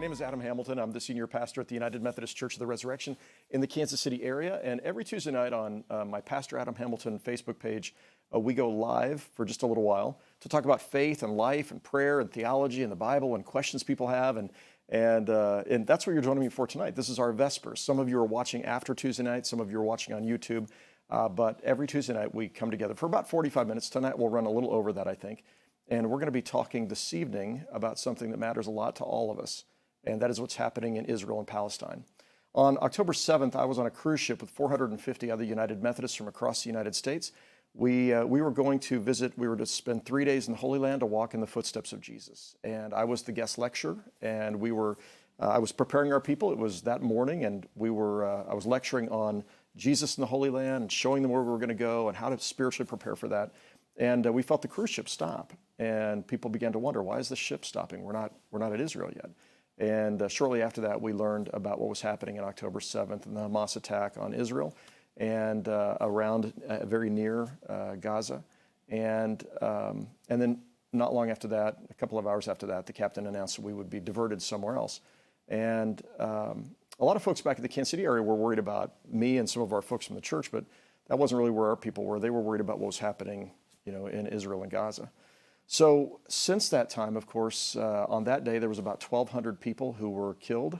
name is Adam Hamilton. I'm the senior pastor at the United Methodist Church of the Resurrection in the Kansas City area. And every Tuesday night on my Pastor Adam Hamilton Facebook page, we go live for just a little while to talk about faith and life and prayer and theology and the Bible and questions people have. And that's what you're joining me for tonight. This is our Vespers. Some of you are watching after Tuesday night. Some of you are watching on YouTube. But every Tuesday night we come together for about 45 minutes. Tonight we'll run a little over that, I think. And we're going to be talking this evening about something that matters a lot to all of us, and that is what's happening in Israel and Palestine. On October 7th, I was on a cruise ship with 450 other United Methodists from across the United States. We were going to visit, we were to spend 3 days in the Holy Land to walk in the footsteps of Jesus. And I was the guest lecturer, and I was preparing our people. It was that morning, and I was lecturing on Jesus in the Holy Land and showing them where we were going to go and how to spiritually prepare for that. And we felt the cruise ship stop, and people began to wonder, why is the ship stopping? We're not at Israel yet. And shortly after that, we learned about what was happening on October 7th and the Hamas attack on Israel and around very near Gaza. And then not long after that, a couple of hours after that, the captain announced that we would be diverted somewhere else. And a lot of folks back in the Kansas City area were worried about me and some of our folks from the church, but that wasn't really where our people were. They were worried about what was happening, in Israel and Gaza. So since that time, of course, on that day, there was about 1,200 people who were killed,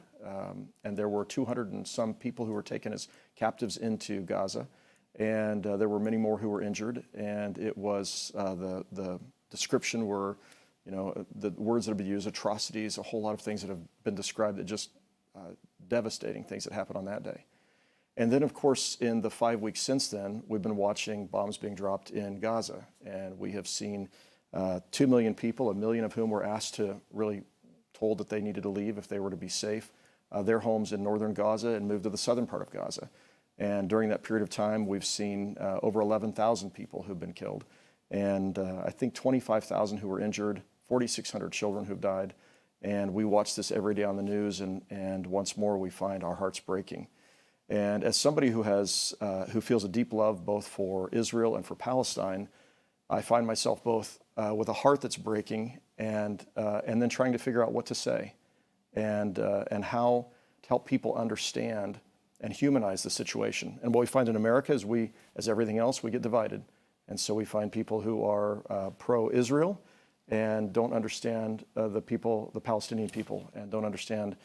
and there were 200 and some people who were taken as captives into Gaza, and there were many more who were injured, and it was the description were, the words that have been used, atrocities, a whole lot of things that have been described, that just devastating things that happened on that day. And then, of course, in the 5 weeks since then, we've been watching bombs being dropped in Gaza, and we have seen 2 million people, 1 million of whom were told that they needed to leave if they were to be safe, their homes in northern Gaza and move to the southern part of Gaza. And during that period of time, we've seen over 11,000 people who've been killed, and I think 25,000 who were injured, 4,600 children who've died. And we watch this every day on the news, and once more we find our hearts breaking. And as somebody who feels a deep love both for Israel and for Palestine, I find myself both with a heart that's breaking and then trying to figure out what to say and how to help people understand and humanize the situation. And what we find in America is as everything else, we get divided. And so we find people who are pro-Israel and don't understand the Palestinian people, and don't understand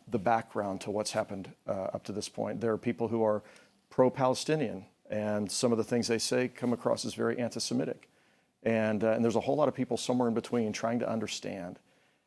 the background to what's happened up to this point. There are people who are pro-Palestinian, and some of the things they say come across as very anti-Semitic. And there's a whole lot of people somewhere in between trying to understand.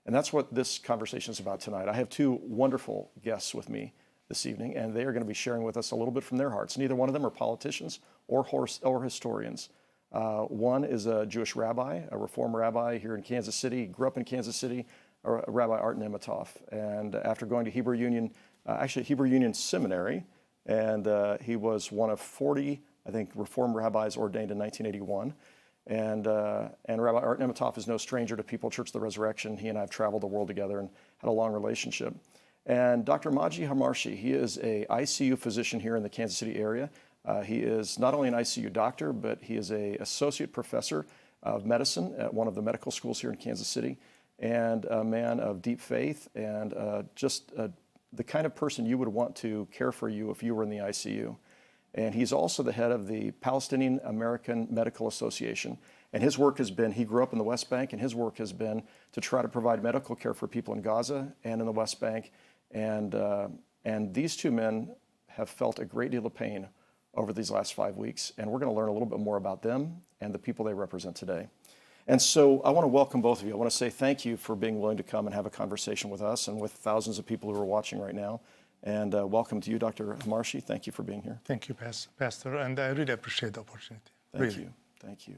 And that's what this conversation is about tonight. I have two wonderful guests with me this evening, and they are going to be sharing with us a little bit from their hearts. Neither one of them are politicians or historians. One is a Jewish rabbi, a Reform rabbi here in Kansas City. He grew up in Kansas City, Rabbi Art Nematoff. And after going to Hebrew Union Seminary, and he was one of 40, I think, Reform rabbis ordained in 1981. And Rabbi Art Nematoff is no stranger to People Church of the Resurrection. He and I have traveled the world together and had a long relationship. And Dr. Maji Hamarshi, he is a ICU physician here in the Kansas City area. He is not only an ICU doctor, but he is an associate professor of medicine at one of the medical schools here in Kansas City, and a man of deep faith, and just the kind of person you would want to care for you if you were in the ICU. And he's also the head of the Palestinian American Medical Association. And his work has been, he grew up in the West Bank, and his work has been to try to provide medical care for people in Gaza and in the West Bank. And these two men have felt a great deal of pain over these last 5 weeks. And we're going to learn a little bit more about them and the people they represent today. And so I want to welcome both of you. I want to say thank you for being willing to come and have a conversation with us and with thousands of people who are watching right now. And welcome to you, Dr. Hamarshi. Thank you for being here. Thank you, Pastor. And I really appreciate the opportunity. Thank you. Thank you.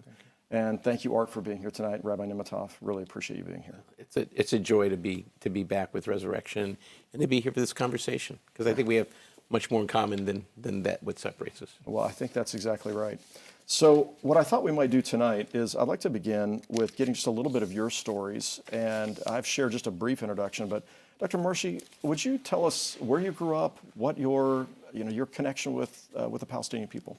And thank you, Art, for being here tonight. Rabbi Nematoff, really appreciate you being here. It's a joy to be back with Resurrection and to be here for this conversation, because I think we have much more in common than that what separates us. Well, I think that's exactly right. So what I thought we might do tonight is I'd like to begin with getting just a little bit of your stories. And I've shared just a brief introduction, but Dr. Hamarshi, would you tell us where you grew up, what your connection with the Palestinian people?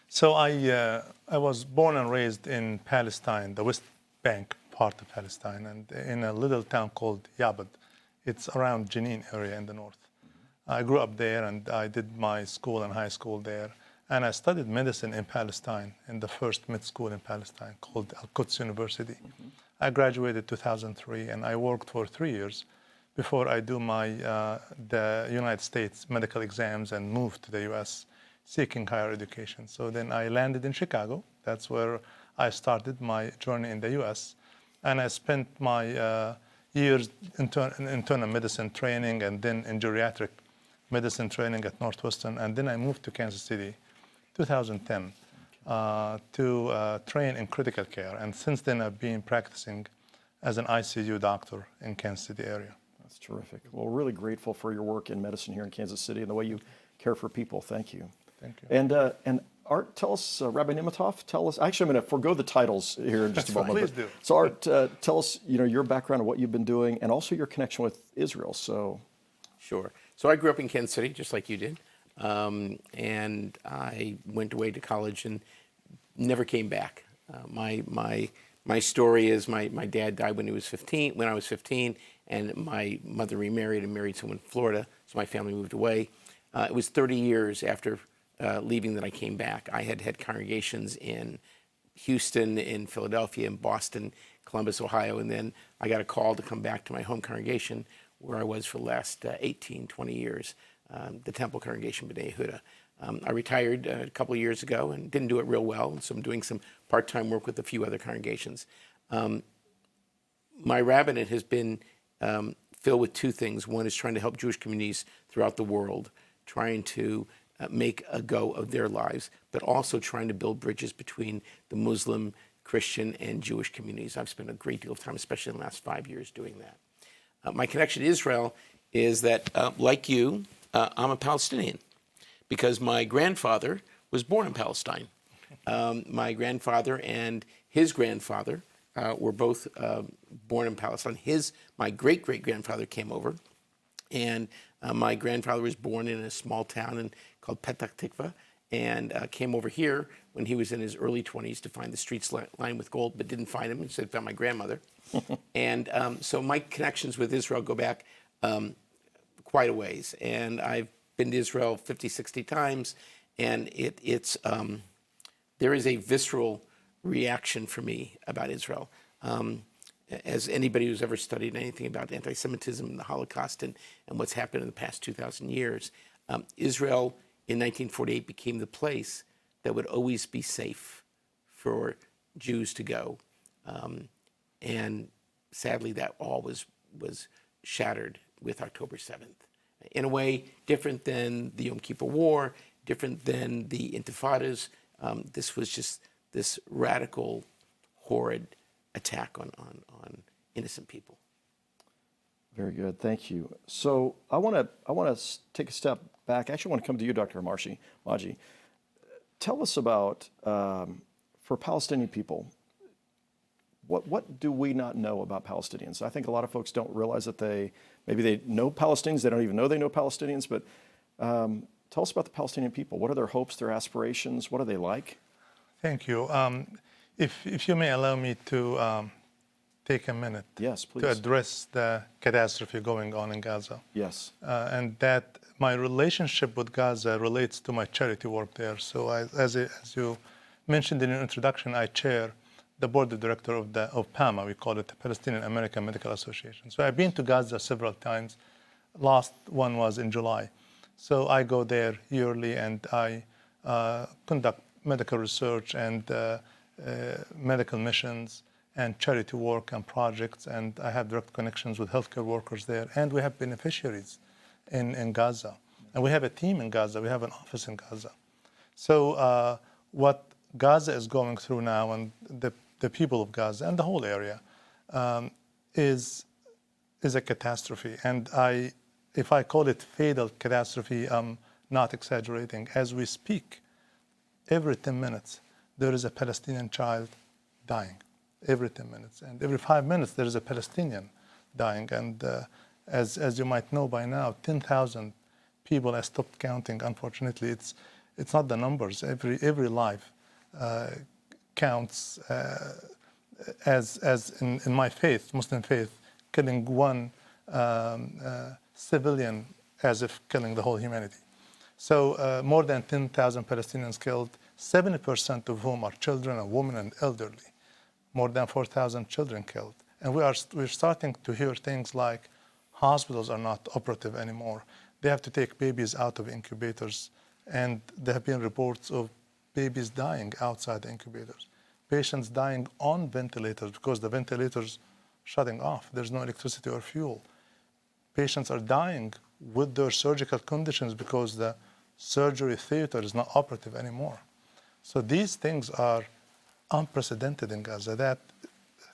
So I was born and raised in Palestine, the West Bank part of Palestine, and in a little town called Yabad It's around Jenin area in the north. I grew up there, and I did my school and high school there. And I studied medicine in Palestine, in the first med school in Palestine called Al-Quds University. I graduated 2003, and I worked for 3 years before I do the United States medical exams and moved to the U.S. seeking higher education. So then I landed in Chicago. That's where I started my journey in the U.S. And I spent my years in internal medicine training and then in geriatric medicine training at Northwestern. And then I moved to Kansas City 2010 to train in critical care. And since then, I've been practicing as an ICU doctor in Kansas City area. That's terrific. Well, we're really grateful for your work in medicine here in Kansas City and the way you care for people. Thank you. Thank you. And Art, tell us, Rabbi Nematov, tell us. Actually, I'm going to forgo the titles here in just a moment. Please do. So, Art, tell us, your background and what you've been doing, and also your connection with Israel. So, Sure. So I grew up in Kansas City, just like you did, and I went away to college and never came back. My story is my dad died when I was 15, and my mother remarried and married someone in Florida, so my family moved away. It was 30 years after leaving that I came back. I had congregations in Houston, in Philadelphia, in Boston, Columbus, Ohio, and then I got a call to come back to my home congregation where I was for the last 18, 20 years, the Temple Congregation, B'nai Yehuda. I retired a couple of years ago and didn't do it real well, so I'm doing some part-time work with a few other congregations. My rabbinate has been filled with two things. One is trying to help Jewish communities throughout the world, trying to make a go of their lives, but also trying to build bridges between the Muslim, Christian, and Jewish communities. I've spent a great deal of time, especially in the last 5 years, doing that. My connection to Israel is that, like you, I'm a Palestinian because my grandfather was born in Palestine. My grandfather and his grandfather were both born in Palestine. My great-great-grandfather came over, and my grandfather was born in a small town called Petah Tikva, and came over here when he was in his early 20s to find the streets lined with gold, but didn't find him. Instead, found my grandmother. And so my connections with Israel go back quite a ways. And I've been to Israel 50, 60 times, and there is a visceral reaction for me about Israel. As anybody who's ever studied anything about anti-Semitism and the Holocaust and what's happened in the past 2,000 years, Israel in 1948 became the place that would always be safe for Jews to go. And sadly, that all was shattered with October 7th. In a way, different than the Yom Kippur War, different than the Intifadas. This was just this radical, horrid attack on innocent people. very good. Thank you. So I want to take a step back. Actually, I want to come to you, Dr. Maji. Tell us about, for Palestinian people, what do we not know about Palestinians? I think a lot of folks don't realize that maybe they know Palestinians, they don't even know they know Palestinians, but tell us about the Palestinian people. What are their hopes, their aspirations? What are they like? Thank you. If you may allow me to take a minute Yes, please. to address the catastrophe going on in Gaza. Yes. And that my relationship with Gaza relates to my charity work there. So as you mentioned in your introduction, I chair the board of director of PAMA, we call it the Palestinian American Medical Association. So I've been to Gaza several times. Last one was in July. So I go there yearly and I conduct medical research and medical missions and charity work and projects, and I have direct connections with healthcare workers there, and we have beneficiaries in Gaza. And we have a team in Gaza, we have an office in Gaza. So what Gaza is going through now, and the people of Gaza and the whole area, is a catastrophe. And if I call it fatal catastrophe, I'm not exaggerating. As we speak, every 10 minutes, there is a Palestinian child dying. Every 10 minutes. And every 5 minutes, there is a Palestinian dying. And as you might know by now, 10,000 people have stopped counting. Unfortunately, it's not the numbers. Every life counts. As in my faith, Muslim faith, killing one civilian as if killing the whole humanity. So more than 10,000 Palestinians killed, 70% of whom are children and women and elderly. More than 4,000 children killed. And we're starting to hear things like hospitals are not operative anymore. They have to take babies out of incubators. And there have been reports of babies dying outside the incubators. Patients dying on ventilators because the ventilators shutting off. There's no electricity or fuel. Patients are dying with their surgical conditions because the surgery theater is not operative anymore. So these things are unprecedented in Gaza. That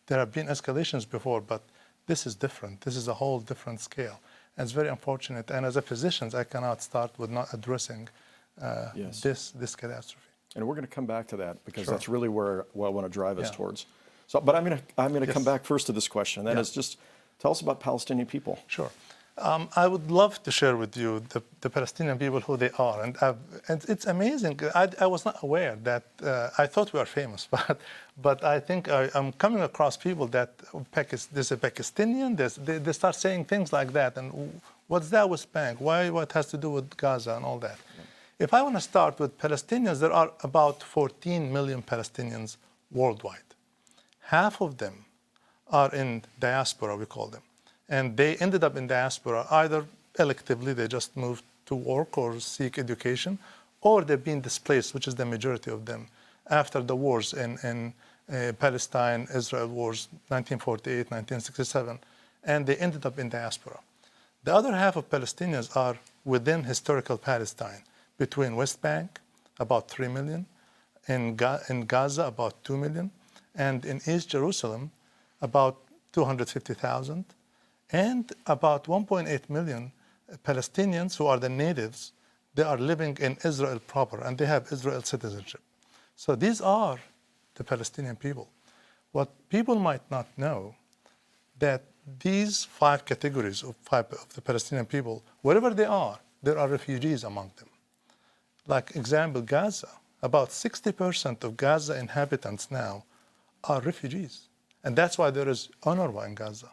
there have been escalations before, but this is different. This is a whole different scale. And it's very unfortunate. And as a physician, I cannot start with not addressing this catastrophe. And we're going to come back to that because Sure. that's really where I want to drive us towards. So, but I'm going to come back first to this question. That is just tell us about Palestinian people. Sure. I would love to share with you the Palestinian people, who they are. And it's amazing. I was not aware that, I thought we were famous, but I think I'm coming across people that, there's a Pakistani, they start saying things like that. And what's that with Bank? What has to do with Gaza and all that? Yeah. If I want to start with Palestinians, there are about 14 million Palestinians worldwide. Half of them are in diaspora, we call them. And they ended up in diaspora either electively, they just moved to work or seek education, or they've been displaced, which is the majority of them, after the wars in Palestine, Israel wars, 1948, 1967, and they ended up in diaspora. The other half of Palestinians are within historical Palestine, between West Bank, about 3 million, in Gaza, about 2 million, and in East Jerusalem, about 250,000, and about 1.8 million Palestinians who are the natives. They are living in Israel proper, and they have Israel citizenship. So these are the Palestinian people. What people might not know, that these 5 categories of the Palestinian people, wherever they are, there are refugees among them. Like example, Gaza, about 60% of Gaza inhabitants now are refugees. And that's why there is UNRWA in Gaza.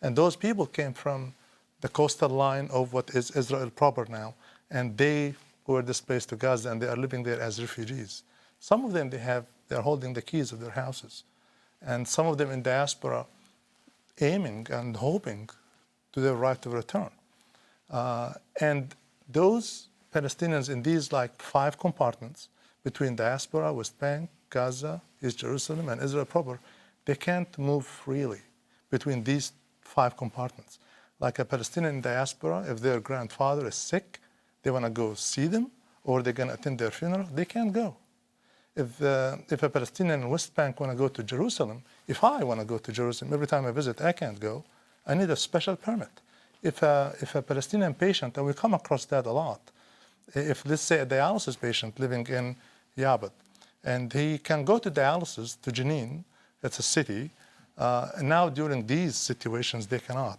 And those people came from the coastal line of what is Israel proper now, and they were displaced to Gaza, and they are living there as refugees. Some of them, they're holding the keys of their houses. And some of them in diaspora aiming and hoping to their right to return. And those Palestinians in these 5 compartments between diaspora, West Bank, Gaza, East Jerusalem, and Israel proper, they can't move freely between these 5 compartments. Like a Palestinian diaspora, if their grandfather is sick, they want to go see them, or they're going to attend their funeral, they can't go. If a Palestinian in West Bank want to go to Jerusalem, if I want to go to Jerusalem, every time I visit, I can't go. I need a special permit. If a Palestinian patient, and we come across that a lot, if let's say a dialysis patient living in Yabad, and he can go to dialysis to Jenin, it's a city, and now during these situations, they cannot.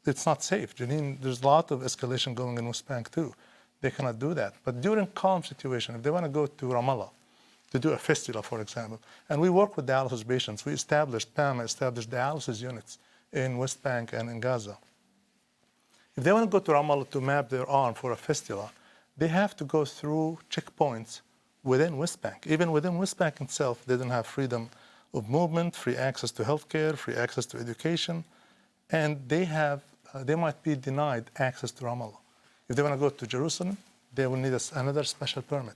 It's not safe. Jenin, there's a lot of escalation going in West Bank too. They cannot do that. But during calm situation, if they want to go to Ramallah to do a fistula, for example, and we work with dialysis patients, PAMA established dialysis units in West Bank and in Gaza. If they want to go to Ramallah to map their arm for a fistula, they have to go through checkpoints within West Bank. Even within West Bank itself, they don't have freedom of movement, free access to healthcare, free access to education, and they might be denied access to Ramallah. If they want to go to Jerusalem, they will need another special permit.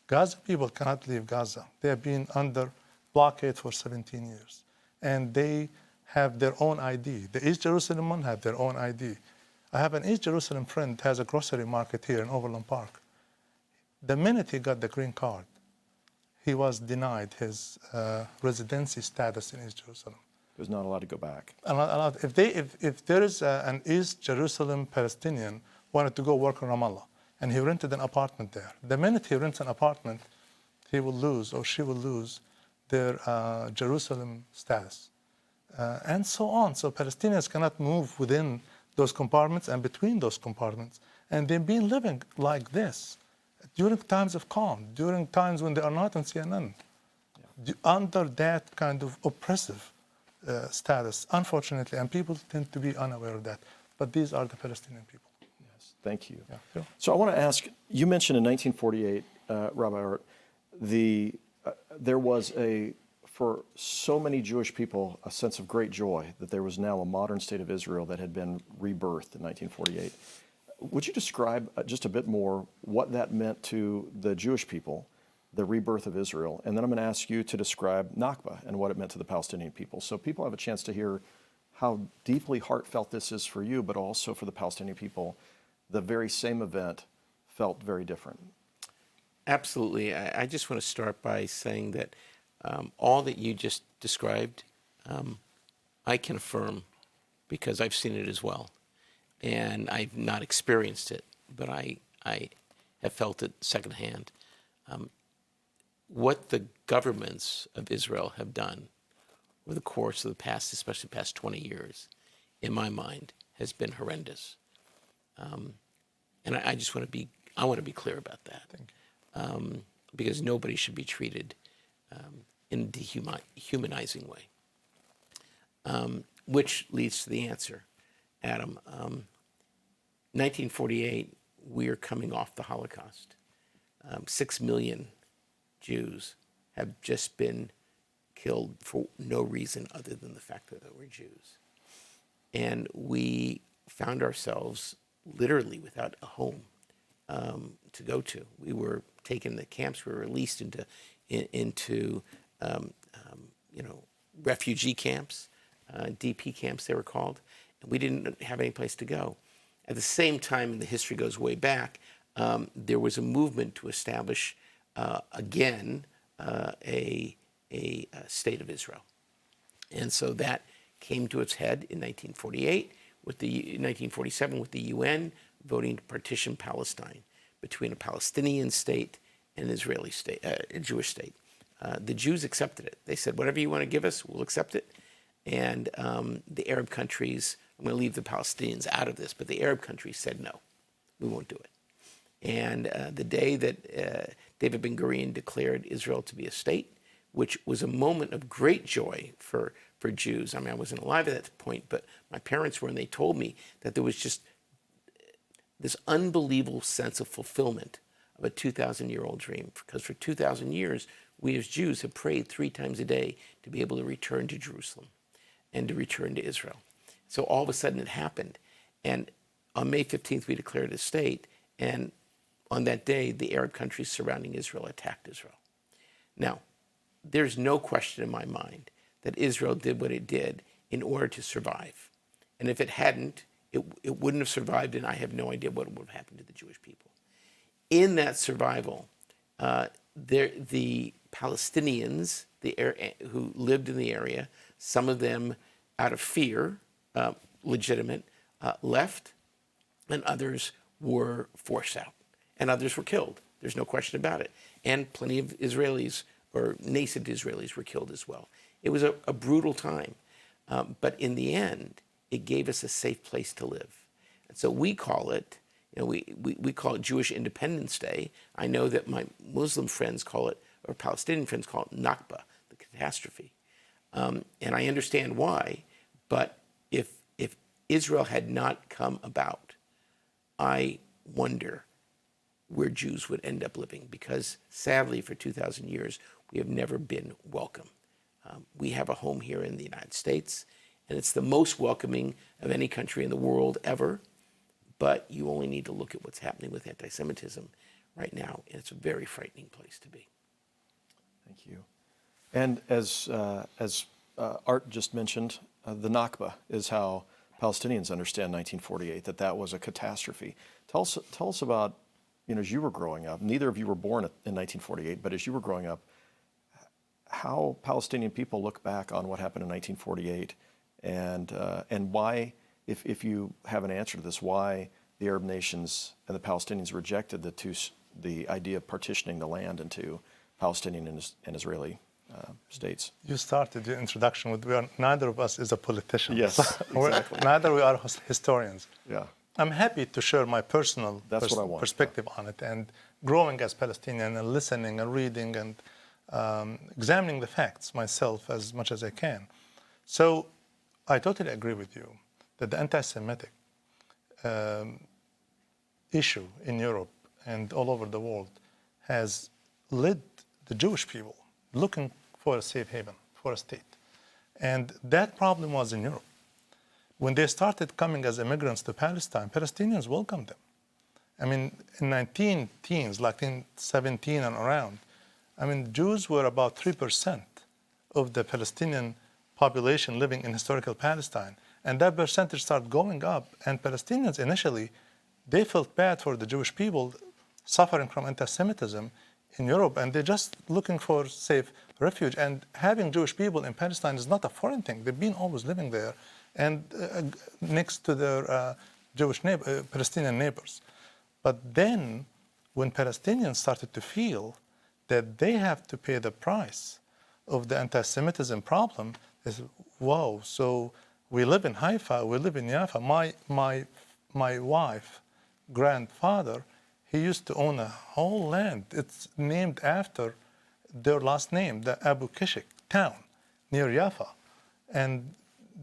Gaza people cannot leave Gaza. They have been under blockade for 17 years, and they have their own ID. The East Jerusalem one have their own ID. I have an East Jerusalem friend who has a grocery market here in Overland Park. The minute he got the green card, he was denied his residency status in East Jerusalem. He was not allowed to go back. If there is an East Jerusalem Palestinian wanted to go work in Ramallah, and he rented an apartment there, the minute he rents an apartment, he will lose or she will lose their Jerusalem status, and so on. So Palestinians cannot move within those compartments and between those compartments. And they've been living like this during times of calm, during times when they are not on CNN, under that kind of oppressive status, unfortunately, and people tend to be unaware of that. But these are the Palestinian people. Yes, thank you. Yeah, sure. So I want to ask, you mentioned in 1948, Rabbi Art, there was for so many Jewish people, a sense of great joy that there was now a modern state of Israel that had been rebirthed in 1948. Would you describe just a bit more what that meant to the Jewish people, the rebirth of Israel? And then I'm going to ask you to describe Nakba and what it meant to the Palestinian people. So people have a chance to hear how deeply heartfelt this is for you, but also for the Palestinian people. The very same event felt very different. Absolutely. I just want to start by saying that all that you just described, I can affirm because I've seen it as well. And I've not experienced it, but I have felt it secondhand. What the governments of Israel have done over the course of the past, especially the past 20 years, in my mind, has been horrendous. And I just want to be clear about that. Thank you. Because nobody should be treated in a dehumanizing way. Which leads to the answer, Adam. 1948, we're coming off the Holocaust. 6 million Jews have just been killed for no reason other than the fact that they were Jews. And we found ourselves literally without a home to go to. We were taken to camps. We were released into refugee camps, DP camps they were called, and we didn't have any place to go. At the same time, and the history goes way back, there was a movement to establish again a state of Israel, and so that came to its head in 1948 1947 with the UN voting to partition Palestine between a Palestinian state and an Israeli state, a Jewish state. The Jews accepted it. They said, whatever you want to give us, we'll accept it. And the Arab countries, I'm going to leave the Palestinians out of this, but the Arab countries said, no, we won't do it. And the day that David Ben-Gurion declared Israel to be a state, which was a moment of great joy for Jews. I mean, I wasn't alive at that point, but my parents were, and they told me that there was just this unbelievable sense of fulfillment of a 2,000-year-old dream. Because for 2,000 years, we as Jews have prayed 3 times a day to be able to return to Jerusalem and to return to Israel. So all of a sudden it happened. And on May 15th, we declared a state. And on that day, the Arab countries surrounding Israel attacked Israel. Now, there's no question in my mind that Israel did what it did in order to survive. And if it hadn't, it wouldn't have survived, and I have no idea what would have happened to the Jewish people. In that survival, the Palestinians who lived in the area, some of them out of fear, legitimate, left, and others were forced out, and others were killed. There's no question about it. And plenty of Israelis, or nascent Israelis, were killed as well. It was a brutal time, but in the end, it gave us a safe place to live. And so we call it, we call it Jewish Independence Day. I know that my Muslim friends call it, or Palestinian friends call it Nakba, the catastrophe. And I understand why, but if Israel had not come about, I wonder where Jews would end up living, because sadly for 2,000 years, we have never been welcome. We have a home here in the United States, and it's the most welcoming of any country in the world ever, but you only need to look at what's happening with anti-Semitism right now, and it's a very frightening place to be. Thank you. And as Art just mentioned, the Nakba is how Palestinians understand 1948, that was a catastrophe. Tell us about, as you were growing up, neither of you were born in 1948, but as you were growing up, how Palestinian people look back on what happened in 1948, and why, if you have an answer to this, why the Arab nations and the Palestinians rejected the idea of partitioning the land into Palestinian and Israeli states. You started your introduction with neither of us is a politician. Yes, exactly. Neither we are historians. Yeah. I'm happy to share my personal perspective on it. And growing as Palestinian and listening and reading and examining the facts myself as much as I can. So I totally agree with you that the anti-Semitic issue in Europe and all over the world has led the Jewish people looking for a safe haven, for a state. And that problem was in Europe. When they started coming as immigrants to Palestine, Palestinians welcomed them. I mean, in 19 teens, like in 17 and around, I mean, Jews were about 3% of the Palestinian population living in historical Palestine. And that percentage started going up. And Palestinians initially, they felt bad for the Jewish people suffering from anti-Semitism in Europe. And they're just looking for safe refuge. And having Jewish people in Palestine is not a foreign thing. They've been always living there and next to their Palestinian neighbors. But then when Palestinians started to feel that they have to pay the price of the anti-Semitism problem, they said, whoa, so we live in Haifa, we live in Jaffa. My wife, grandfather, he used to own a whole land. It's named after their last name, the Abu Kishik town near Jaffa. And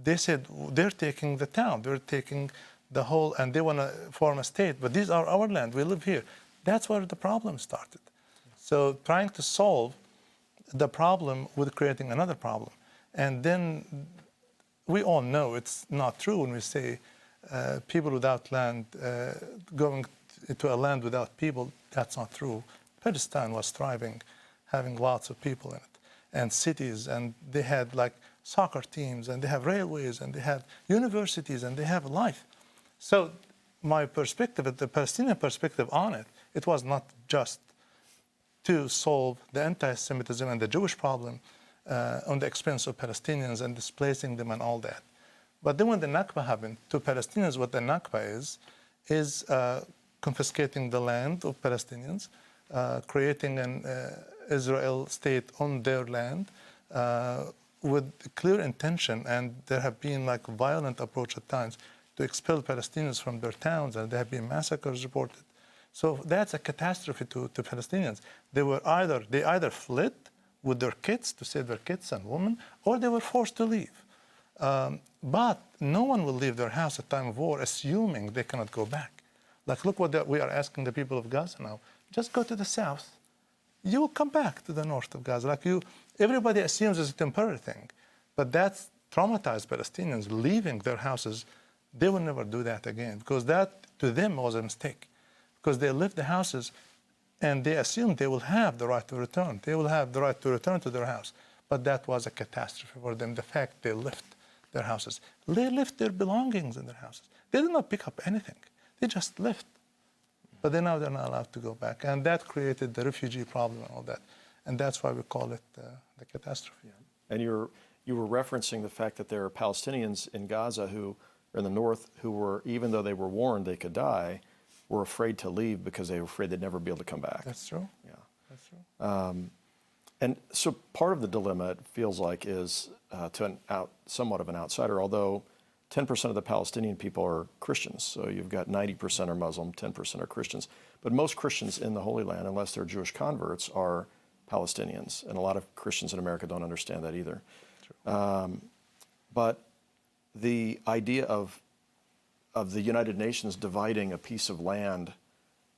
they said, they're taking the town, they're taking the whole, and they want to form a state, but these are our land, we live here. That's where the problem started. So trying to solve the problem with creating another problem. And then we all know it's not true when we say people without land, going to a land without people, that's not true. Palestine was thriving, having lots of people in it, and cities, and they had like soccer teams, and they have railways, and they have universities, and they have life. So my perspective, the Palestinian perspective on it, it was not just to solve the anti-Semitism and the Jewish problem on the expense of Palestinians and displacing them and all that. But then when the Nakba happened, to Palestinians, what the Nakba is confiscating the land of Palestinians, creating an Israel state on their land with clear intention, and there have been like violent approach at times to expel Palestinians from their towns, and there have been massacres reported. So that's a catastrophe to Palestinians. They either fled with their kids to save their kids and women, or they were forced to leave. But no one will leave their house at time of war assuming they cannot go back. Like, look what we are asking the people of Gaza now. Just go to the south. You will come back to the north of Gaza. Everybody assumes it's a temporary thing. But that's traumatized Palestinians leaving their houses. They will never do that again, because that, to them, was a mistake. Because they left the houses and they assumed they will have the right to return. They will have the right to return to their house. But that was a catastrophe for them, the fact they left their houses. They left their belongings in their houses. They did not pick up anything. They just left. But now they're not allowed to go back. And that created the refugee problem and all that. And that's why we call it the catastrophe. Yeah. And you were referencing the fact that there are Palestinians in Gaza who are in the north who were, even though they were warned they could die, were afraid to leave because they were afraid they'd never be able to come back. That's true. Yeah. That's true. And so part of the dilemma, it feels like, is somewhat of an outsider, although 10% of the Palestinian people are Christians. So you've got 90% are Muslim, 10% are Christians. But most Christians in the Holy Land, unless they're Jewish converts, are Palestinians. And a lot of Christians in America don't understand that either. But the idea of the United Nations dividing a piece of land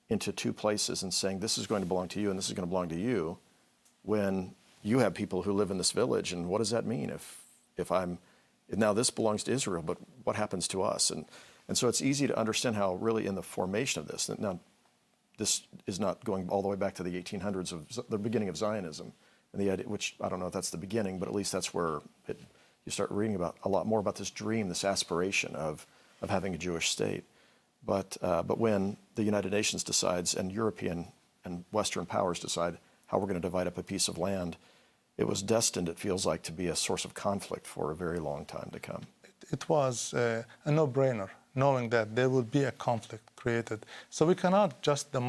into two places and saying this is going to belong to you and this is going to belong to you, when you have people who live in this village, and what does that mean now this belongs to Israel, but what happens to us? And so it's easy to understand how really in the formation of this, now this is not going all the way back to the 1800s of the beginning of Zionism, and the idea, which I don't know if that's the beginning, but at least that's where you start reading about a lot more about this dream, this aspiration of having a Jewish state. But when the United Nations decides and European and Western powers decide how we're going to divide up a piece of land, it was destined, it feels like, to be a source of conflict for a very long time to come. It was a no-brainer, knowing that there would be a conflict created. So we cannot just judge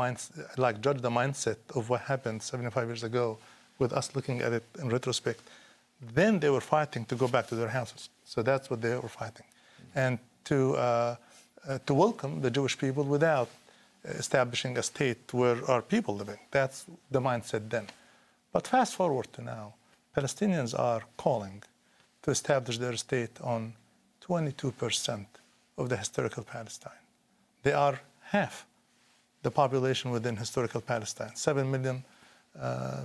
the mindset of what happened 75 years ago with us looking at it in retrospect. Then they were fighting to go back to their houses. So that's what they were fighting. And to welcome the Jewish people without establishing a state where our people living. That's the mindset then. But fast forward to now, Palestinians are calling to establish their state on 22% of the historical Palestine. They are half the population within historical Palestine. 7 million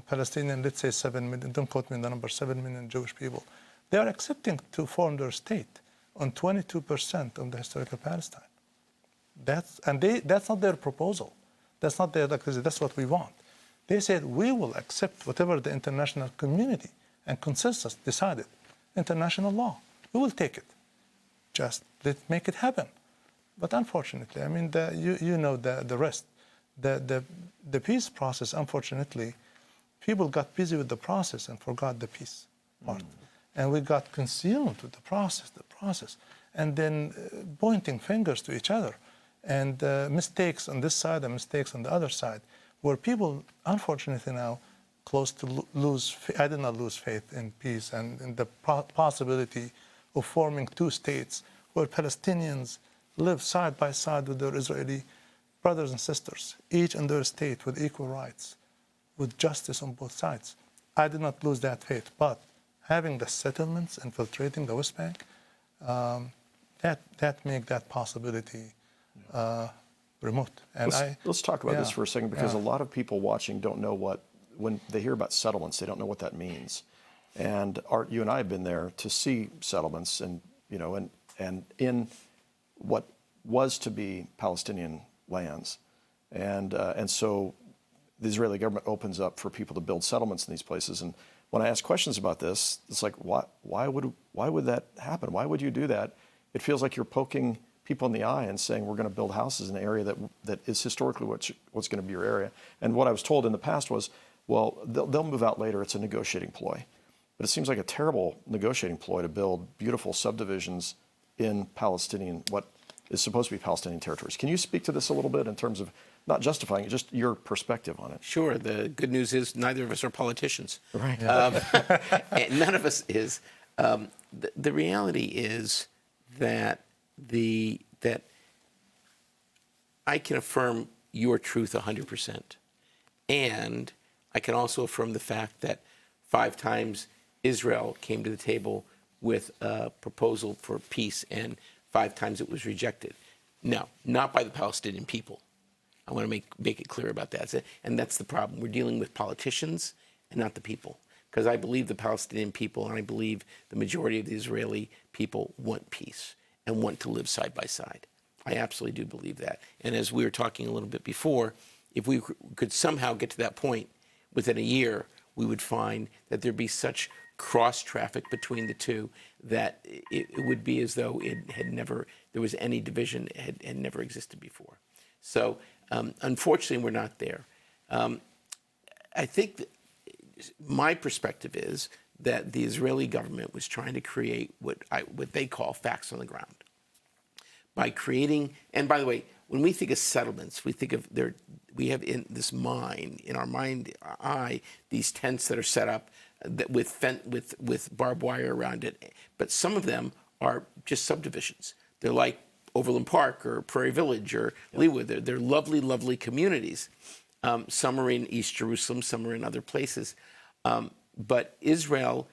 Palestinian, let's say 7 million, don't quote me on the number, 7 million Jewish people. They are accepting to form their state on 22% of the historical Palestine. That's not their proposal. That's not their, that's what we want. They said, we will accept whatever the international community and consensus decided. International law, we will take it. Just let's make it happen. But unfortunately, I mean, you know the rest. The peace process, unfortunately, people got busy with the process and forgot the peace part. And we got consumed with the process, and then pointing fingers to each other, and mistakes on this side and mistakes on the other side, where people, unfortunately now, close to lose, I did not lose faith in peace and in the possibility of forming two states where Palestinians live side by side with their Israeli brothers and sisters, each in their state with equal rights, with justice on both sides. I did not lose that faith, but having the settlements infiltrating the West Bank, that make that possibility remote. And let's talk about this for a second, because a lot of people watching don't know when they hear about settlements, they don't know what that means. And Art, you and I have been there to see settlements, and and in what was to be Palestinian lands, and so the Israeli government opens up for people to build settlements in these places. And when I ask questions about this, it's like, why would that happen? Why would you do that? It feels like you're poking people in the eye and saying we're going to build houses in an area that is historically what's going to be your area. And what I was told in the past was, well, they'll move out later. It's a negotiating ploy. But it seems like a terrible negotiating ploy to build beautiful subdivisions in Palestinian, what is supposed to be Palestinian territories. Can you speak to this a little bit in terms of not justifying it, just your perspective on it? Sure. The good news is neither of us are politicians. Right. And none of us is. The reality is that that I can affirm your truth 100%. And I can also affirm the fact that 5 times Israel came to the table with a proposal for peace, and 5 times it was rejected. No, not by the Palestinian people. I want to make it clear about that. And that's the problem. We're dealing with politicians and not the people. Because I believe the Palestinian people and I believe the majority of the Israeli people want peace and want to live side by side. I absolutely do believe that. And as we were talking a little bit before, if we could somehow get to that point within a year, we would find that there'd be such cross traffic between the two that it would be as though there was any division had never existed before. So unfortunately, we're not there. I think that my perspective is that the Israeli government was trying to create what they call facts on the ground. By creating, and by the way, when we think of settlements, we think of we have in this mind, in our mind eye, these tents that are set up that with barbed wire around it. But some of them are just subdivisions. They're like Overland Park or Prairie Village or Leawood. They're lovely, lovely communities. Some are in East Jerusalem, some are in other places. But Israel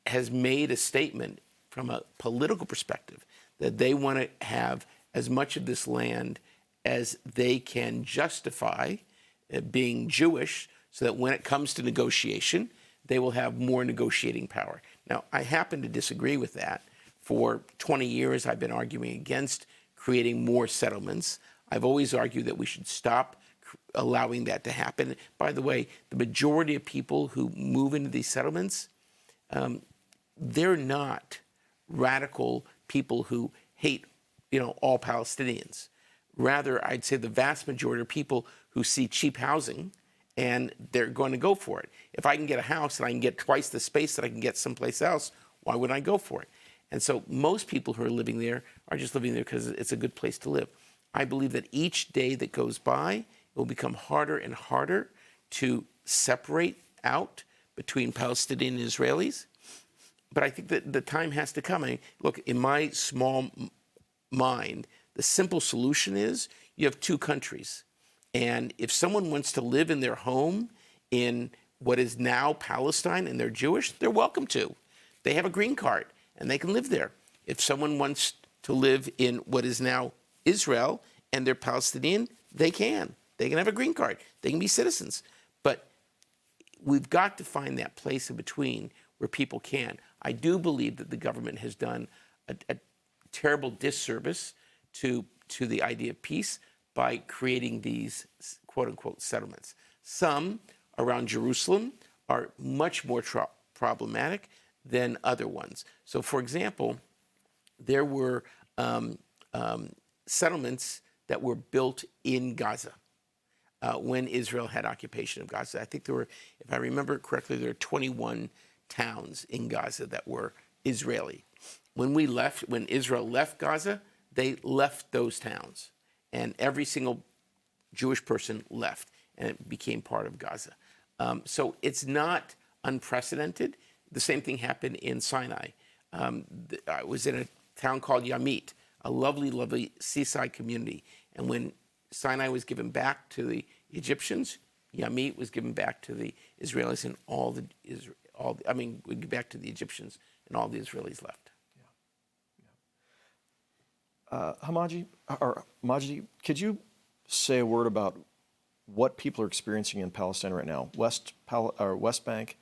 has made a statement from a political perspective that they want to have as much of this land as they can justify being Jewish, so that when it comes to negotiation, they will have more negotiating power. Now, I happen to disagree with that. For 20 years, I've been arguing against creating more settlements. I've always argued that we should stop allowing that to happen. By the way, the majority of people who move into these settlements, they're not radical people who hate, all Palestinians. Rather, I'd say the vast majority are people who see cheap housing and they're going to go for it. If I can get a house and I can get twice the space that I can get someplace else, why wouldn't I go for it? And so most people who are living there are just living there because it's a good place to live. I believe that each day that goes by, it will become harder and harder to separate out between Palestinian and Israelis. But I think that the time has to come. Look, in my small mind, the simple solution is you have 2 countries. And if someone wants to live in their home in what is now Palestine and they're Jewish, they're welcome to. they have a green card and they can live there. If someone wants to live in what is now Israel and they're Palestinian, they can. They can have a green card. They can be citizens. But we've got to find that place in between where people can. I do believe that the government has done a terrible disservice to the idea of peace by creating these quote-unquote settlements. Some around Jerusalem are much more problematic than other ones. So, for example, there were settlements that were built in Gaza when Israel had occupation of Gaza. I think there were, if I remember correctly, there were 21 towns in Gaza that were Israeli. When Israel left Gaza, they left those towns, and every single Jewish person left, and it became part of Gaza. So it's not unprecedented. The same thing happened in Sinai. I was in a town called Yamit, a lovely, lovely seaside community. And when Sinai was given back to the Egyptians, Yamit was given back to the Israelis, and back to the Egyptians, and all the Israelis left. Majdi, could you say a word about what people are experiencing in Palestine right now, West Bank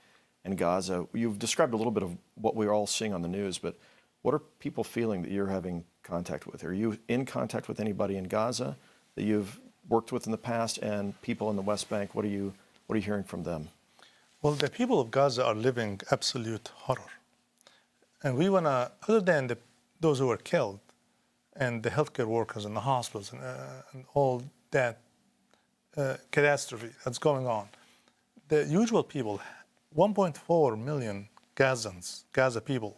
and Gaza? You've described a little bit of what we're all seeing on the news, but what are people feeling that you're having contact with? Are you in contact with anybody in Gaza that you've worked with in the past, and people in the West Bank? What are you hearing from them? Well, the people of Gaza are living absolute horror. And we want to, other than those who were killed and the healthcare workers and the hospitals and all that catastrophe that's going on, the usual people, 1.4 million Gaza people,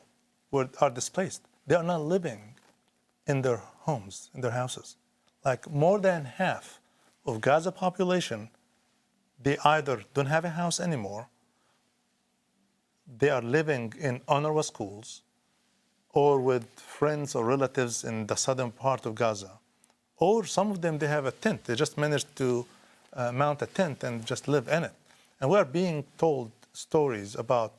are displaced. They are not living in their homes, in their houses. Like more than half of Gaza population, they either don't have a house anymore, they are living in UNRWA schools, or with friends or relatives in the southern part of Gaza. Or some of them, they have a tent. They just managed to mount a tent and just live in it. And we're being told stories about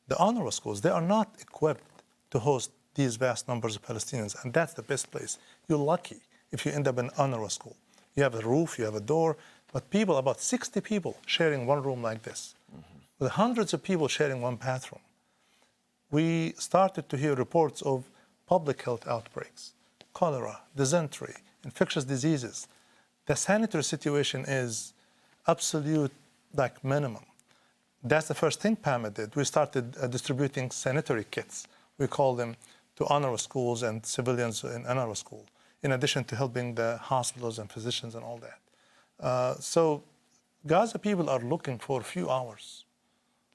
the UNRWA schools. They are not equipped to host these vast numbers of Palestinians, and that's the best place. You're lucky if you end up in an UNRWA school. You have a roof, you have a door, but people, about 60 people sharing one room like this, with hundreds of people sharing one bathroom. We started to hear reports of public health outbreaks, cholera, dysentery, infectious diseases. The sanitary situation is absolute, like minimum. That's the first thing PAMA did. We started distributing sanitary kits. We call them to UNRWA schools and civilians in UNRWA school, in addition to helping the hospitals and physicians and all that. So Gaza people are looking for a few hours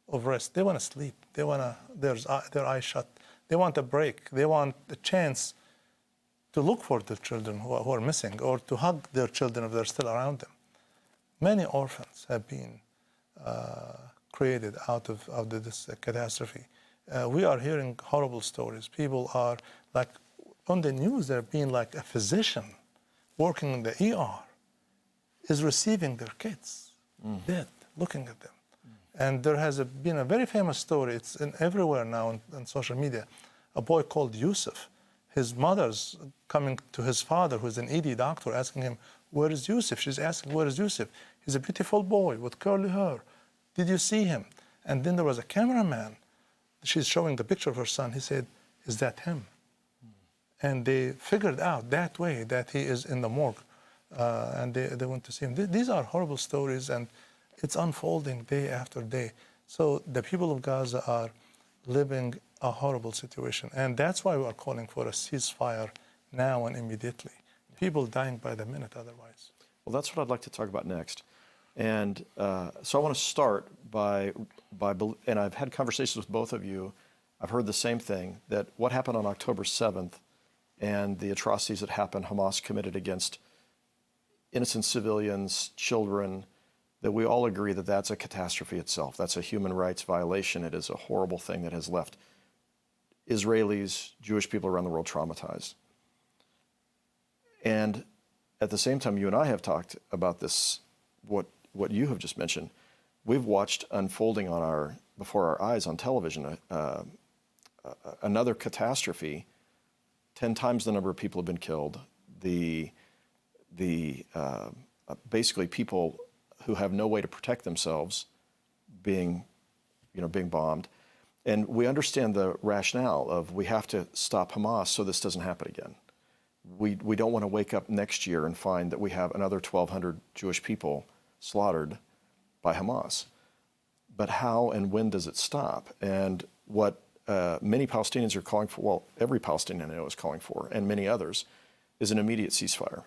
of rest. They want to sleep. They want their eyes shut. They want a break. They want a chance to look for their children who are missing, or to hug their children if they're still around them. Many orphans have been created out of this catastrophe. We are hearing horrible stories. People are like, on the news, they're being like a physician working in the ER is receiving their kids dead, looking at them. And there has been a very famous story, it's everywhere now on social media, a boy called Yusuf. His mother's coming to his father, who's an ED doctor, asking him, where is Yusuf? She's asking, where is Yusuf? He's a beautiful boy with curly hair. Did you see him? And then there was a cameraman. She's showing the picture of her son. He said, is that him? And they figured out that way that he is in the morgue. And they went to see him. These are horrible stories, and it's unfolding day after day. So the people of Gaza are living a horrible situation. And that's why we are calling for a ceasefire now and immediately. People dying by the minute otherwise. Well, that's what I'd like to talk about next. And so I want to start by, and I've had conversations with both of you. I've heard the same thing, that what happened on October 7th and the atrocities that happened, Hamas committed against innocent civilians, children, that we all agree that that's a catastrophe itself. That's a human rights violation. It is a horrible thing that has left Israelis, Jewish people around the world traumatized. And at the same time, you and I have talked about this, what you have just mentioned. We've watched unfolding before our eyes on television another catastrophe. 10 times the number of people have been killed. Basically people who have no way to protect themselves being bombed. And we understand the rationale of we have to stop Hamas so this doesn't happen again. We don't want to wake up next year and find that we have another 1,200 Jewish people slaughtered by Hamas. But how and when does it stop? And what many Palestinians are calling for, well, every Palestinian I know is calling for, and many others, is an immediate ceasefire.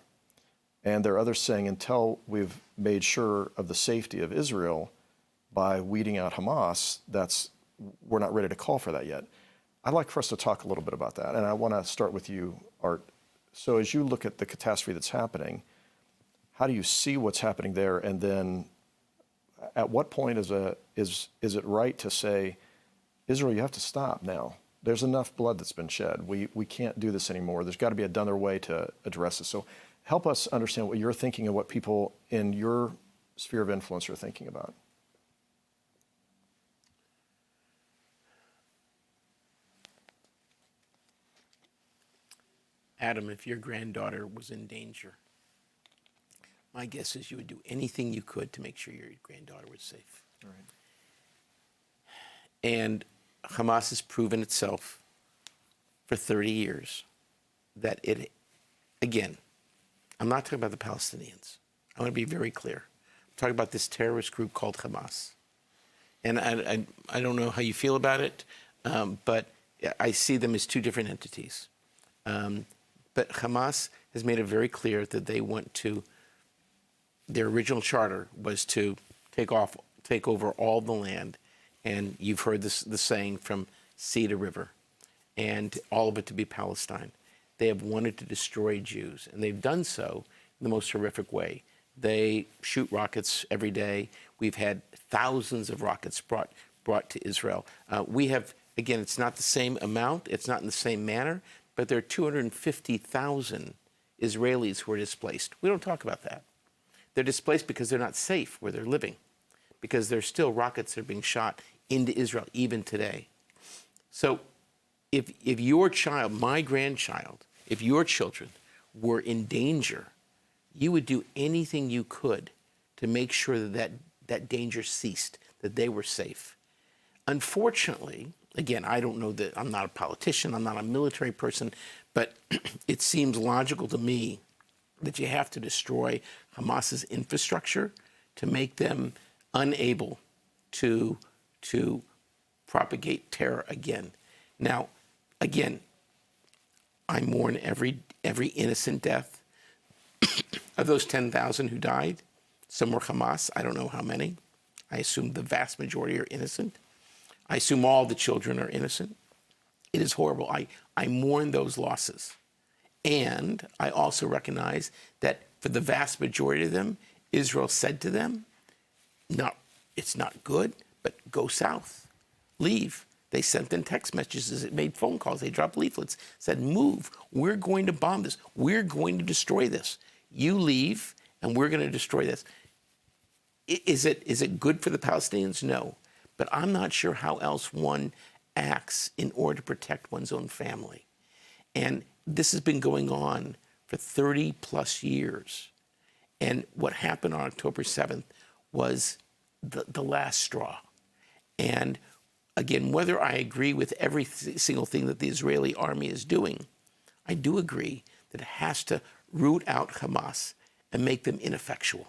And there are others saying until we've made sure of the safety of Israel by weeding out Hamas, we're not ready to call for that yet. I'd like for us to talk a little bit about that. And I want to start with you, Art. So as you look at the catastrophe that's happening, how do you see what's happening there? And then at what point is it right to say, Israel, you have to stop now. There's enough blood that's been shed. We can't do this anymore. There's got to be another way to address this. So help us understand what you're thinking and what people in your sphere of influence are thinking about. Adam, if your granddaughter was in danger, my guess is you would do anything you could to make sure your granddaughter was safe. All right. And Hamas has proven itself for 30 years that again, I'm not talking about the Palestinians. I want to be very clear. I'm talking about this terrorist group called Hamas. And I don't know how you feel about it, but I see them as two different entities. But Hamas has made it very clear that they want to, their original charter was to take over all the land. And you've heard the saying from sea to river, and all of it to be Palestine. They have wanted to destroy Jews, and they've done so in the most horrific way. They shoot rockets every day. We've had thousands of rockets brought to Israel. We have, again, it's not the same amount, it's not in the same manner, but there are 250,000 Israelis who are displaced. We don't talk about that. They're displaced because they're not safe where they're living, because there's still rockets that are being shot into Israel even today. So if your child, my grandchild, if your children were in danger, you would do anything you could to make sure that danger ceased, that they were safe. Unfortunately, again, I don't know that, I'm not a politician, I'm not a military person, but it seems logical to me that you have to destroy Hamas's infrastructure to make them unable to propagate terror again. Now, again, I mourn every innocent death. Of those 10,000 who died, some were Hamas. I don't know how many. I assume the vast majority are innocent. I assume all the children are innocent. It is horrible. I mourn those losses. And I also recognize that for the vast majority of them, Israel said to them, it's not good, but go south, leave. They sent them text messages, they made phone calls, they dropped leaflets, said, move, we're going to bomb this, we're going to destroy this. You leave, and we're going to destroy this. Is it good for the Palestinians? No. But I'm not sure how else one acts in order to protect one's own family. And this has been going on for 30 plus years. And what happened on October 7th was the last straw. And again, whether I agree with every single thing that the Israeli army is doing, I do agree that it has to root out Hamas and make them ineffectual.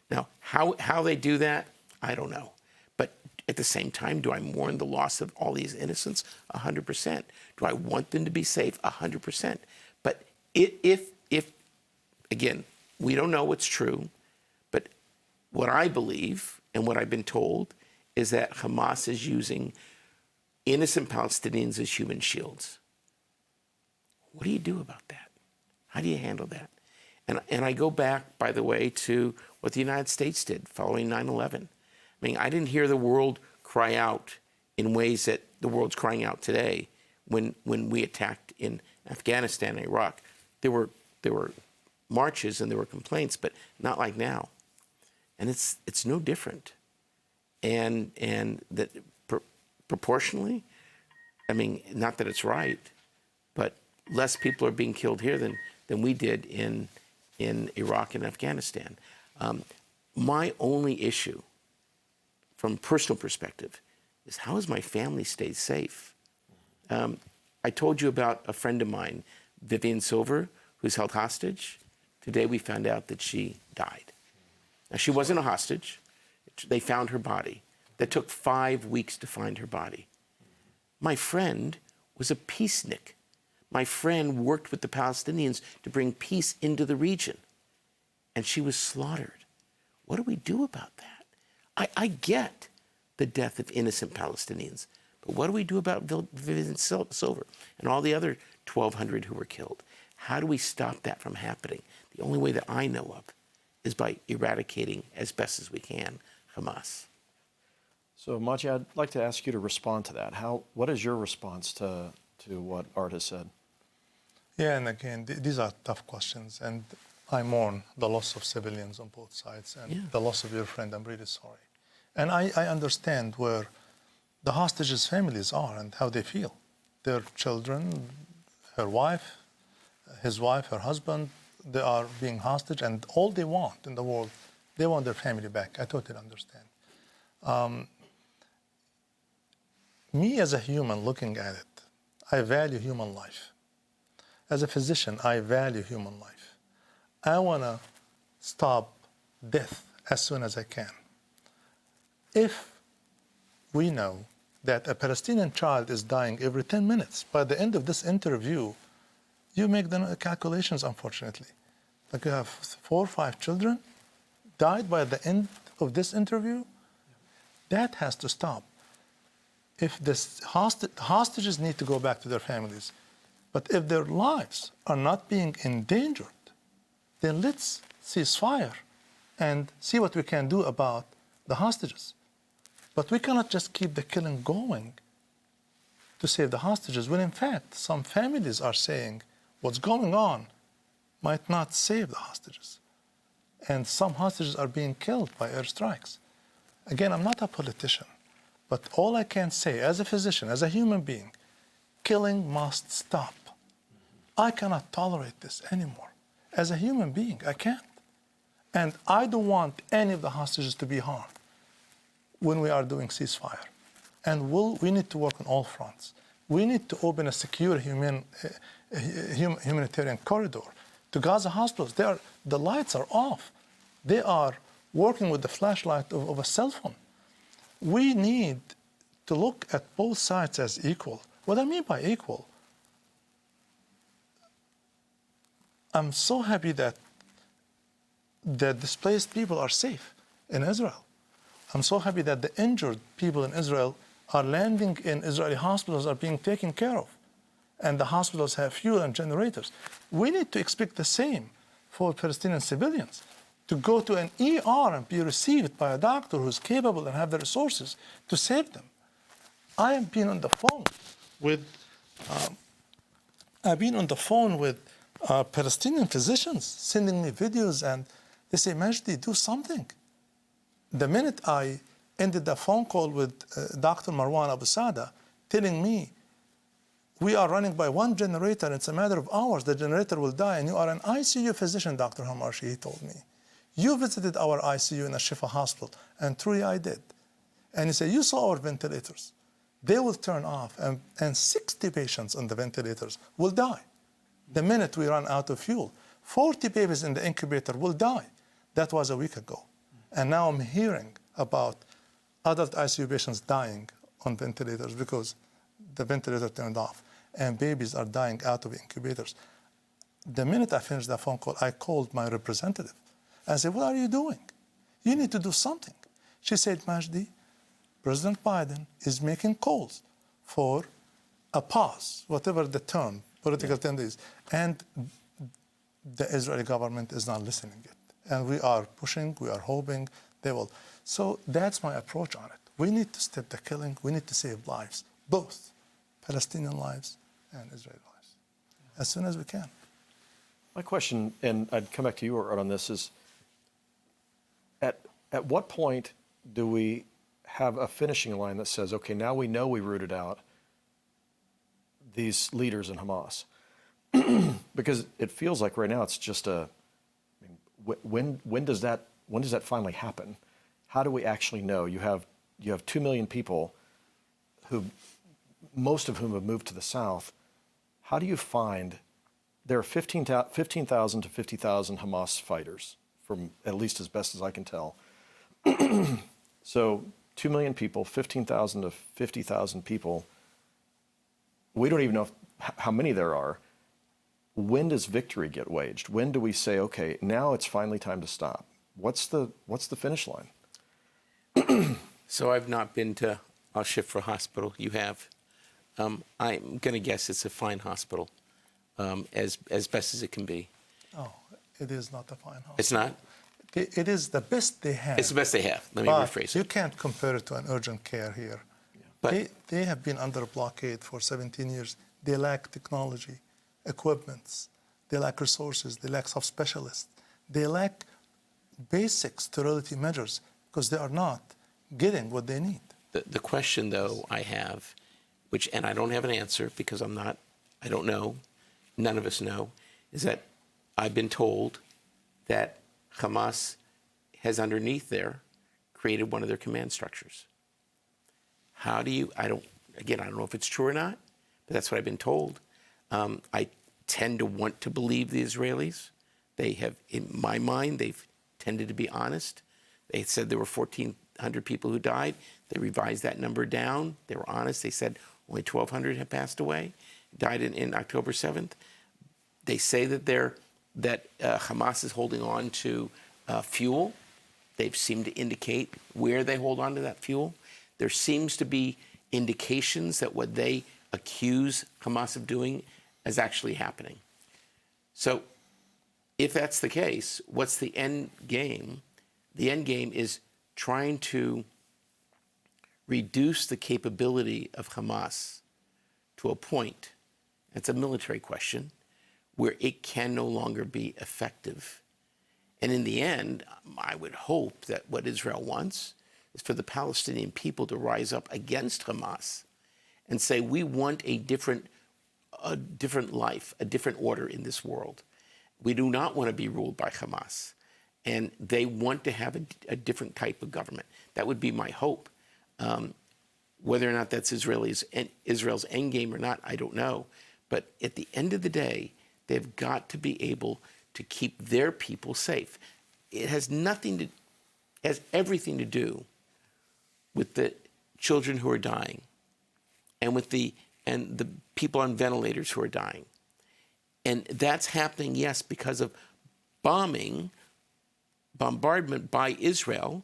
Now, how they do that, I don't know. But at the same time, do I mourn the loss of all these innocents? 100%. Do I want them to be safe? 100%. But if again, we don't know what's true, but what I believe and what I've been told is that Hamas is using innocent Palestinians as human shields. What do you do about that? How do you handle that? And I go back, by the way, to what the United States did following 9/11. I mean, I didn't hear the world cry out in ways that the world's crying out today when we attacked in Afghanistan and Iraq. There were marches and there were complaints, but not like now. And it's no different. And that proportionally, I mean, not that it's right, but less people are being killed here than we did in Iraq and Afghanistan. My only issue, from a personal perspective, is how has my family stayed safe? I told you about a friend of mine, Vivian Silver, who's held hostage. Today we found out that she died. Now, she wasn't a hostage. They found her body. That took 5 weeks to find her body. My friend was a peacenik. My friend worked with the Palestinians to bring peace into the region. And she was slaughtered. What do we do about that? I get the death of innocent Palestinians, but what do we do about Vivian Silver and all the other 1,200 who were killed? How do we stop that from happening? The only way that I know of is by eradicating, as best as we can, Hamas. So, Machi, I'd like to ask you to respond to that. What is your response to what Art has said? Yeah, and again, these are tough questions, and I mourn the loss of civilians on both sides and the loss of your friend. I'm really sorry. And I understand where the hostages' families are and how they feel. Their children, her wife, his wife, her husband, they are being hostage, and all they want in the world, they want their family back. I totally understand. Me as a human looking at it, I value human life. As a physician, I value human life. I want to stop death as soon as I can. If we know that a Palestinian child is dying every 10 minutes, by the end of this interview, you make the calculations, unfortunately. Like you have 4 or 5 children died by the end of this interview. That has to stop. If the hostages need to go back to their families, but if their lives are not being endangered, then let's cease fire and see what we can do about the hostages. But we cannot just keep the killing going to save the hostages, when in fact some families are saying what's going on might not save the hostages. And some hostages are being killed by airstrikes. Again, I'm not a politician, but all I can say as a physician, as a human being, killing must stop. I cannot tolerate this anymore. As a human being, I can't. And I don't want any of the hostages to be harmed when we are doing ceasefire. And we need to work on all fronts. We need to open a secure humanitarian corridor to Gaza hospitals. The lights are off. They are working with the flashlight of a cell phone. We need to look at both sides as equal. What I mean by equal, I'm so happy that the displaced people are safe in Israel. I'm so happy that the injured people in Israel are landing in Israeli hospitals, are being taken care of. And the hospitals have fuel and generators. We need to expect the same for Palestinian civilians, to go to an ER and be received by a doctor who's capable and have the resources to save them. I have been on the phone with Palestinian physicians sending me videos, and they say, Majdi, do something. The minute I ended the phone call with Dr. Marwan Abu Sada, telling me, we are running by one generator, and it's a matter of hours, the generator will die, and you are an ICU physician, Dr. Hamarshi, he told me. You visited our ICU in a Shifa hospital, and truly I did. And he said, you saw our ventilators. They will turn off, and 60 patients on the ventilators will die the minute we run out of fuel. 40 babies in the incubator will die. That was a week ago. And now I'm hearing about adult ICU patients dying on ventilators because the ventilator turned off, and babies are dying out of incubators. The minute I finished that phone call, I called my representative. I said, what are you doing? You need to do something. She said, Majdi, President Biden is making calls for a pause, whatever the term, political term is, and the Israeli government is not listening yet. And we are pushing, we are hoping they will. So that's my approach on it. We need to stop the killing. We need to save lives, both Palestinian lives and Israeli lives, as soon as we can. My question, and I'd come back to you, Art, on this, is at what point do we have a finishing line that says, okay, now we know we rooted out, these leaders in Hamas? Because it feels like right now it's just a. I mean, when does that finally happen? How do we actually know? You have 2 million people who, most of whom have moved to the south. How do you find? There are 15,000 to 50,000 Hamas fighters, from at least as best as I can tell. So 2 million people, 15,000 to 50,000 people. We don't even know how many there are. When does victory get waged? When do we say, okay, now it's finally time to stop? What's the finish line? So I've not been to Al-Shifa Hospital. You have. I'm going to guess it's a fine hospital, as best as it can be. Oh, it is not a fine hospital. It's not? It is the best they have. It's the best they have. Let me But rephrase you it. can't compare it to an urgent care here. But They have been under blockade for 17 years. They lack technology, equipments. They lack resources. They lack subspecialists. They lack basic sterility measures because they are not getting what they need. the question, though, I have, and I don't have an answer because I don't know, none of us know, is that I've been told that Hamas has underneath there created one of their command structures. How do you, I don't know if it's true or not, but that's what I've been told. I tend to want to believe the Israelis. They have, in my mind, they've tended to be honest. They said there were 1,400 people who died. They revised that number down. They were honest. They said only 1,200 had passed away, died in October 7th. They say that Hamas is holding on to fuel. They've seemed to indicate where they hold on to that fuel. There seems to be indications that what they accuse Hamas of doing is actually happening. So if that's the case, what's the end game? The end game is trying to reduce the capability of Hamas to a point, it's a military question, where it can no longer be effective. And in the end, I would hope that what Israel wants is for the Palestinian people to rise up against Hamas and say, we want a different life, a different order in this world. We do not want to be ruled by Hamas. And they want to have a different type of government. That would be my hope. Whether or not that's Israel's endgame or not, I don't know. But at the end of the day, they've got to be able to keep their people safe. It has everything to do with the children who are dying and with the people on ventilators who are dying. And that's happening, yes, because of bombardment by Israel.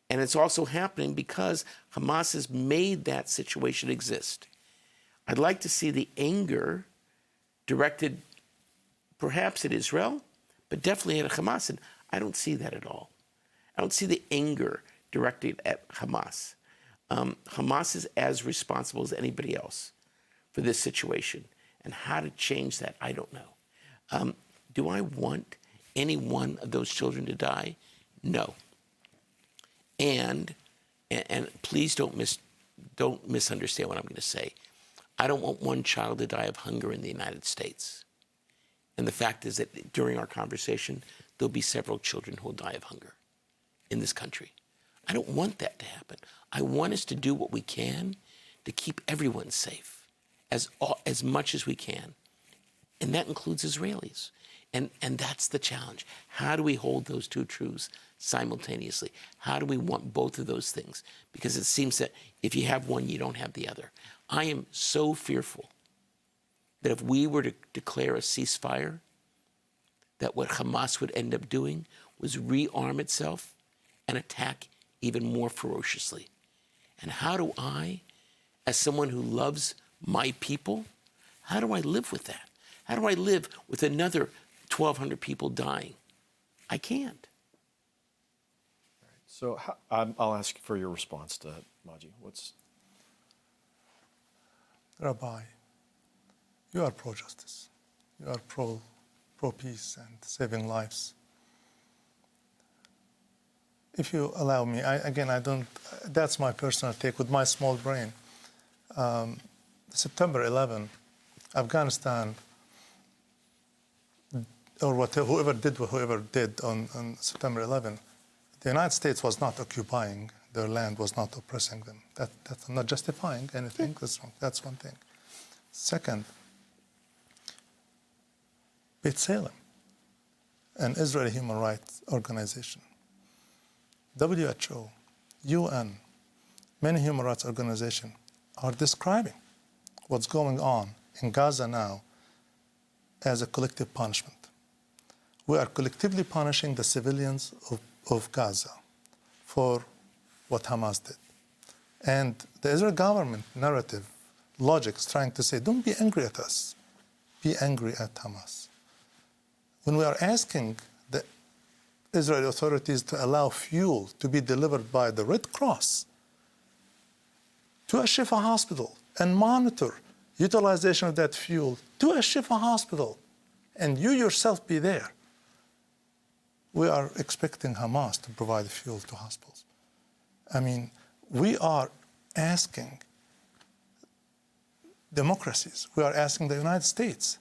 And it's also happening because Hamas has made that situation exist. I'd like to see the anger directed perhaps at Israel, but definitely at Hamas. And I don't see that at all. I don't see the anger directed at Hamas. Hamas is as responsible as anybody else for this situation. And how to change that, I don't know. Do I want any one of those children to die? No. And please don't misunderstand what I'm going to say. I don't want one child to die of hunger in the United States. And the fact is that during our conversation, there'll be several children who will die of hunger in this country. I don't want that to happen. I want us to do what we can to keep everyone safe as much as we can. And that includes Israelis. And that's the challenge. How do we hold those two truths simultaneously? How do we want both of those things? Because it seems that if you have one, you don't have the other. I am so fearful that if we were to declare a ceasefire, that what Hamas would end up doing was rearm itself and attack even more ferociously. And how do I, as someone who loves my people, how do I live with that? How do I live with another 1,200 people dying? I can't. So I'll ask for your response to Maji. Rabbi, you are pro-justice. You are pro-peace and saving lives. If you allow me, that's my personal take with my small brain. September 11 Afghanistan, or whoever did on September 11, the United States was not occupying their land, was not oppressing them. That's not justifying anything. That's wrong. That's one thing. Second, Beit Salem, an Israeli human rights organization, WHO, UN, many human rights organizations are describing what's going on in Gaza now as a collective punishment. We are collectively punishing the civilians of Gaza for what Hamas did. And the Israeli government narrative, logic is trying to say, don't be angry at us, be angry at Hamas. When we are asking the Israeli authorities to allow fuel to be delivered by the Red Cross to a Shifa hospital and monitor utilization of that fuel to a Shifa hospital, and you yourself be there, we are expecting Hamas to provide fuel to hospitals. I mean, we are asking democracies, we are asking the United States,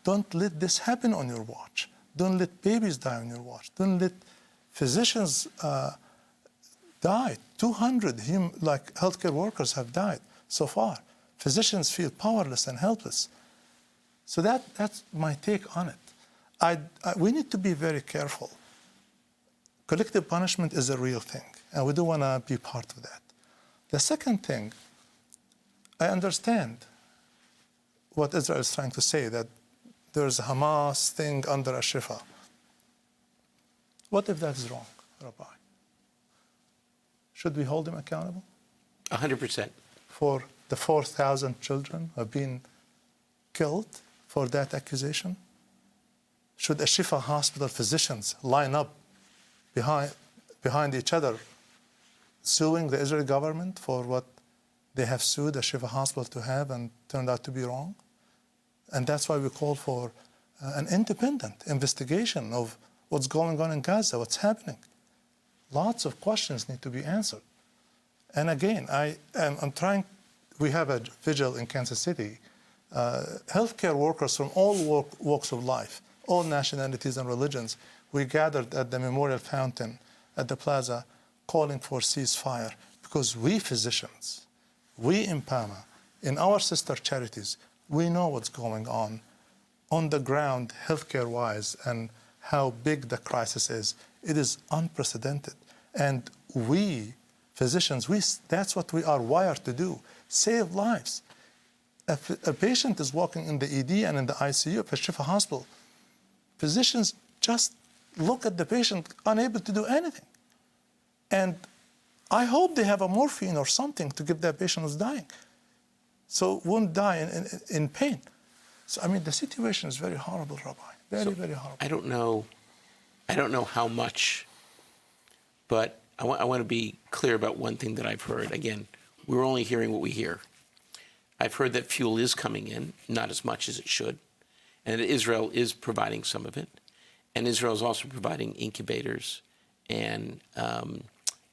don't let this happen on your watch. Don't let babies die on your watch. Don't let physicians die. 200 healthcare workers have died so far. Physicians feel powerless and helpless. So that's my take on it. We need to be very careful. Collective punishment is a real thing, and we do want to be part of that. The second thing, I understand what Israel is trying to say, that there's a Hamas thing under a Shifa. What if that is wrong, Rabbi? Should we hold him accountable? 100%. For the 4,000 children who have been killed for that accusation? Should a Shifa hospital physicians line up behind each other suing the Israeli government for what they have sued a Shifa hospital to have and turned out to be wrong? And that's why we call for an independent investigation of what's going on in Gaza, what's happening. Lots of questions need to be answered. And again, I'm trying, we have a vigil in Kansas City. Healthcare workers from all walks of life, all nationalities and religions, we gathered at the Memorial Fountain at the plaza calling for ceasefire, because we physicians, we in PAMA, in our sister charities, we know what's going on the ground, healthcare-wise, and how big the crisis is. It is unprecedented. And we, physicians, that's what we are wired to do, save lives. A patient is walking in the ED and in the ICU of a Shifa hospital. Physicians just look at the patient, unable to do anything. And I hope they have a morphine or something to give that patient who's dying, so won't die in pain. So, I mean, the situation is very horrible, Rabbi. Very horrible. I don't know how much, but I want to be clear about one thing that I've heard. Again, we're only hearing what we hear. I've heard that fuel is coming in, not as much as it should, and that Israel is providing some of it. And Israel is also providing incubators and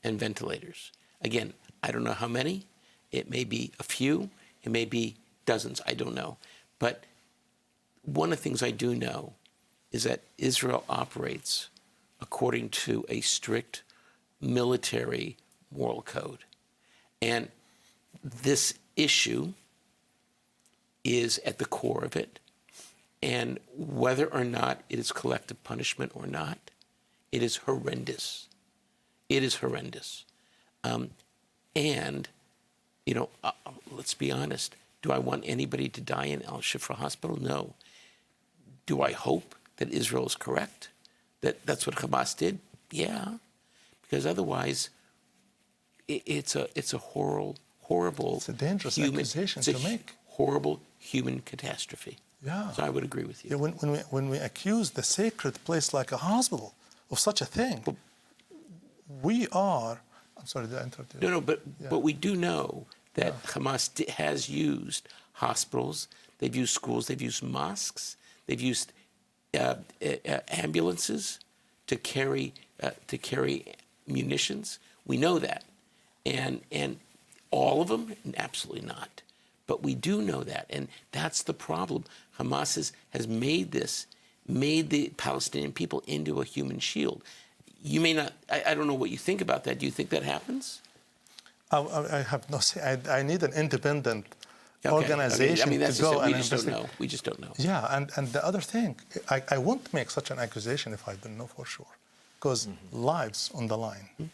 ventilators. Again, I don't know how many. It may be a few. It may be dozens. I don't know. But one of the things I do know is that Israel operates according to a strict military moral code. And this issue is at the core of it. And whether or not it is collective punishment or not, it is horrendous. It is horrendous. And, you know, let's be honest. Do I want anybody to die in Al-Shifa hospital? No. Do I hope that Israel is correct? That's what Hamas did? Yeah. Because otherwise, it's a horrible, it's a dangerous accusation to make. Horrible human catastrophe. Yeah. So I would agree with you. Yeah, when we accuse the sacred place like a hospital of such a thing, we are. I'm sorry, did I interrupt you? No, but we do know that Hamas has used hospitals, they've used schools, they've used mosques, they've used ambulances to carry munitions. We know that, and all of them, absolutely not. But we do know that, and that's the problem. Hamas has made the Palestinian people into a human shield. You may not, I don't know what you think about that. Do you think that happens? I have no say. I need an independent Okay. organization I mean, that's to go we and just don't investigate. know. We just don't know. Yeah, and the other thing, I won't make such an accusation if I don't know for sure, because lives on the line. Yeah,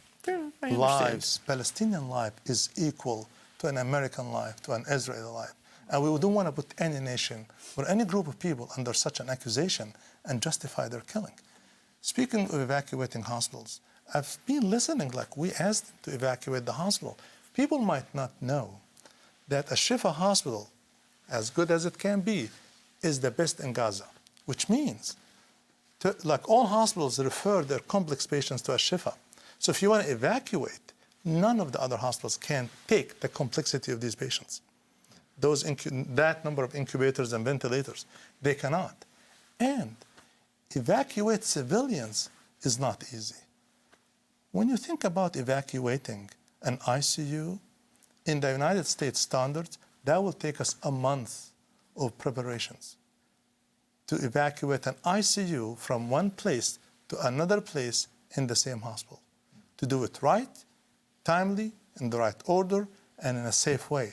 I understand. Lives, Palestinian life is equal to an American life, to an Israeli life. And we don't want to put any nation or any group of people under such an accusation and justify their killing. Speaking of evacuating hospitals, I've been listening, like we asked them to evacuate the hospital. People might not know that a Shifa hospital, as good as it can be, is the best in Gaza, which means, like all hospitals refer their complex patients to a Shifa. So if you want to evacuate, none of the other hospitals can take the complexity of these patients. That number of incubators and ventilators, they cannot. And evacuate civilians is not easy. When you think about evacuating an ICU, in the United States standards, that will take us a month of preparations to evacuate an ICU from one place to another place in the same hospital. To do it right, timely, in the right order, and in a safe way.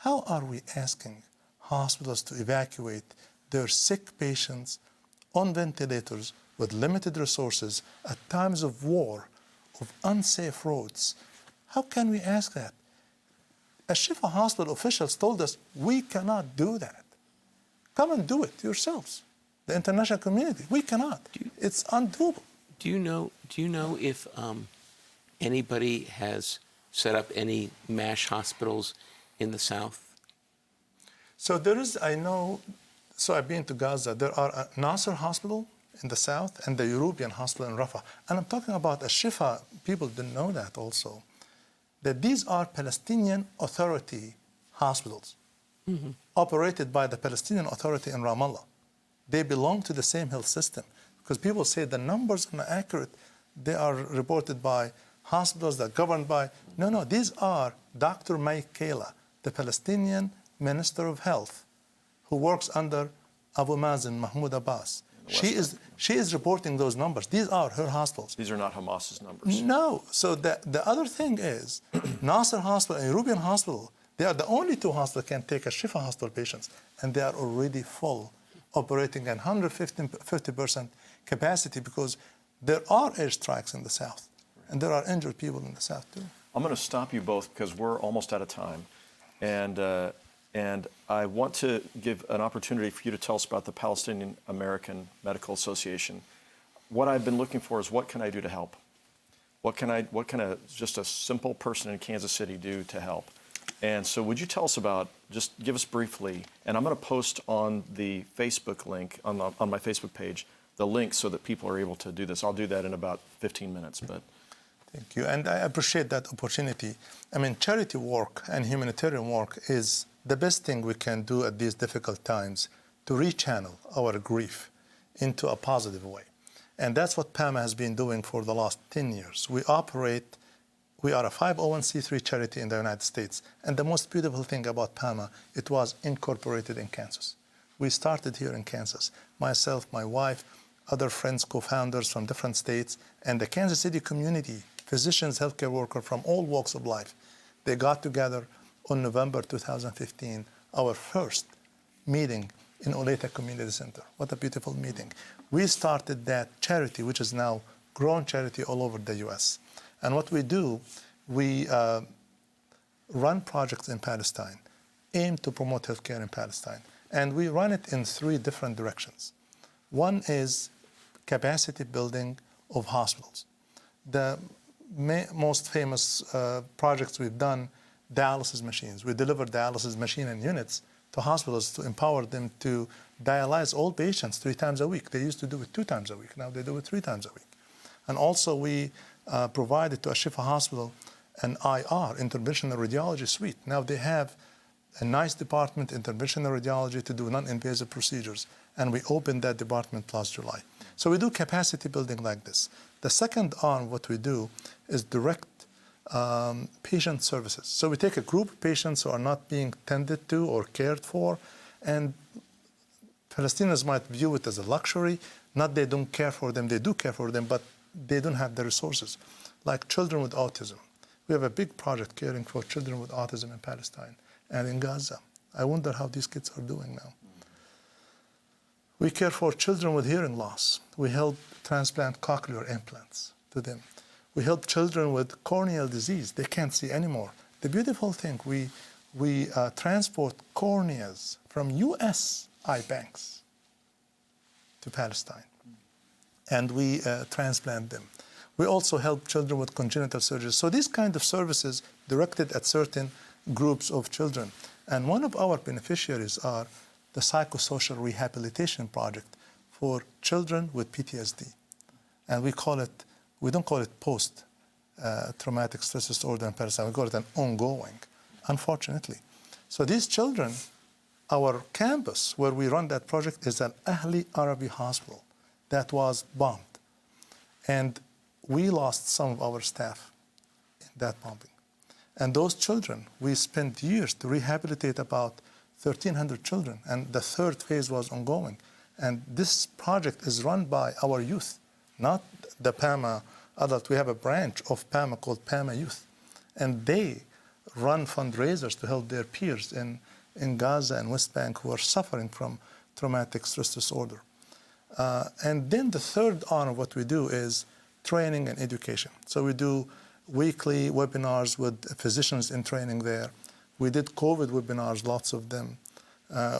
How are we asking hospitals to evacuate their sick patients on ventilators with limited resources at times of war, of unsafe roads? How can we ask that? As Shifa hospital officials told us, we cannot do that. Come and do it yourselves. The international community, we cannot. It's undoable. Do you know if anybody has set up any MASH hospitals in the South? So there is, I know, so I've been to Gaza. There are a Nasser hospital in the south and the European hospital in Rafah. And I'm talking about a Shifa. People didn't know that also. That these are Palestinian Authority hospitals operated by the Palestinian Authority in Ramallah. They belong to the same health system. Because people say the numbers are not accurate. They are reported by hospitals that are governed by. No, these are Dr. Maikela, the Palestinian Minister of Health, who works under Abu Mazen Mahmoud Abbas. She is reporting those numbers. These are her hospitals. These are not Hamas's numbers. No. So the other thing is, Nasser Hospital and European Hospital, they are the only two hospitals that can take a Shifa hospital patients, and they are already full, operating at 150% capacity because there are airstrikes in the south, and there are injured people in the south too. I'm going to stop you both because we're almost out of time. And I want to give an opportunity for you to tell us about the Palestinian American Medical Association. What I've been looking for is what can I do to help? What can just a simple person in Kansas City do to help? And so would you tell us about, just give us briefly, and I'm going to post on the Facebook link, on my Facebook page, the link so that people are able to do this. I'll do that in about 15 minutes. But thank you, and I appreciate that opportunity. I mean, charity work and humanitarian work is the best thing we can do at these difficult times to rechannel our grief into a positive way. And that's what PAMA has been doing for the last 10 years. We are a 501c3 charity in the United States. And the most beautiful thing about PAMA, it was incorporated in Kansas. We started here in Kansas. Myself, my wife, other friends, co-founders from different states, and the Kansas City community, physicians, healthcare workers from all walks of life. They got together on November 2015, our first meeting in Olathe Community Center. What a beautiful meeting. We started that charity, which is now grown charity all over the U.S. And what we do, we run projects in Palestine, aim to promote healthcare in Palestine. And we run it in 3 different directions. One is capacity building of hospitals. The most famous projects we've done, dialysis machines. We deliver dialysis machine and units to hospitals to empower them to dialyze all patients 3 times a week. They used to do it 2 times a week. Now they do it 3 times a week. And also we provided to a Shifa hospital an IR, interventional radiology suite. Now they have a nice department, interventional radiology, to do non-invasive procedures. And we opened that department last July. So we do capacity building like this. The second arm, what we do is direct patient services. So we take a group of patients who are not being tended to or cared for, and Palestinians might view it as a luxury. Not they don't care for them, they do care for them, but they don't have the resources. Like children with autism. We have a big project caring for children with autism in Palestine and in Gaza. I wonder how these kids are doing now. We care for children with hearing loss. We help transplant cochlear implants to them. We help children with corneal disease. They can't see anymore. The beautiful thing, we transport corneas from U.S. eye banks to Palestine, and we transplant them. We also help children with congenital surgeries. So these kind of services directed at certain groups of children. And one of our beneficiaries are the psychosocial rehabilitation project for children with PTSD. And we don't call it post-traumatic stress disorder in Palestine. We call it an ongoing, unfortunately. So these children, our campus where we run that project is an Ahli Arabi hospital that was bombed. And we lost some of our staff in that bombing. And those children, we spent years to rehabilitate about 1,300 children, and the third phase was ongoing. And this project is run by our youth, not the PAMA adult. We have a branch of PAMA called PAMA Youth, and they run fundraisers to help their peers in Gaza and West Bank who are suffering from traumatic stress disorder. And then the third arm of what we do is training and education. So we do weekly webinars with physicians in training there. We did COVID webinars, lots of them.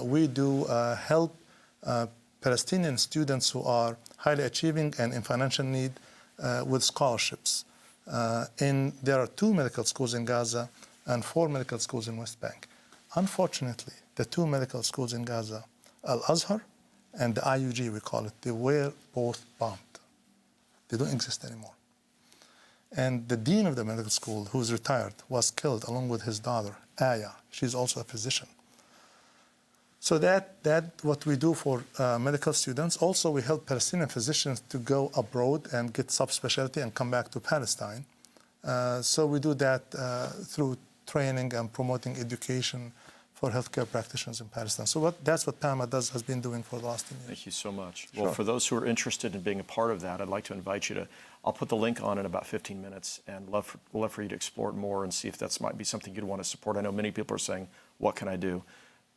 We do help Palestinian students who are highly achieving and in financial need with scholarships. There are 2 medical schools in Gaza and 4 medical schools in West Bank. Unfortunately, the 2 medical schools in Gaza, Al-Azhar and the IUG, we call it, they were both bombed. They don't exist anymore. And the dean of the medical school, who's retired, was killed along with his daughter, Aya. She's also a physician. So that what we do for medical students. Also, we help Palestinian physicians to go abroad and get subspecialty and come back to Palestine. So we do that through training and promoting education for healthcare practitioners in Palestine. So that's what PAMA has been doing for the last 10 years. Thank you so much. Sure. Well, for those who are interested in being a part of that, I'd like to invite you to, I'll put the link on in about 15 minutes, and love for you to explore it more and see if that might be something you'd want to support. I know many people are saying, what can I do?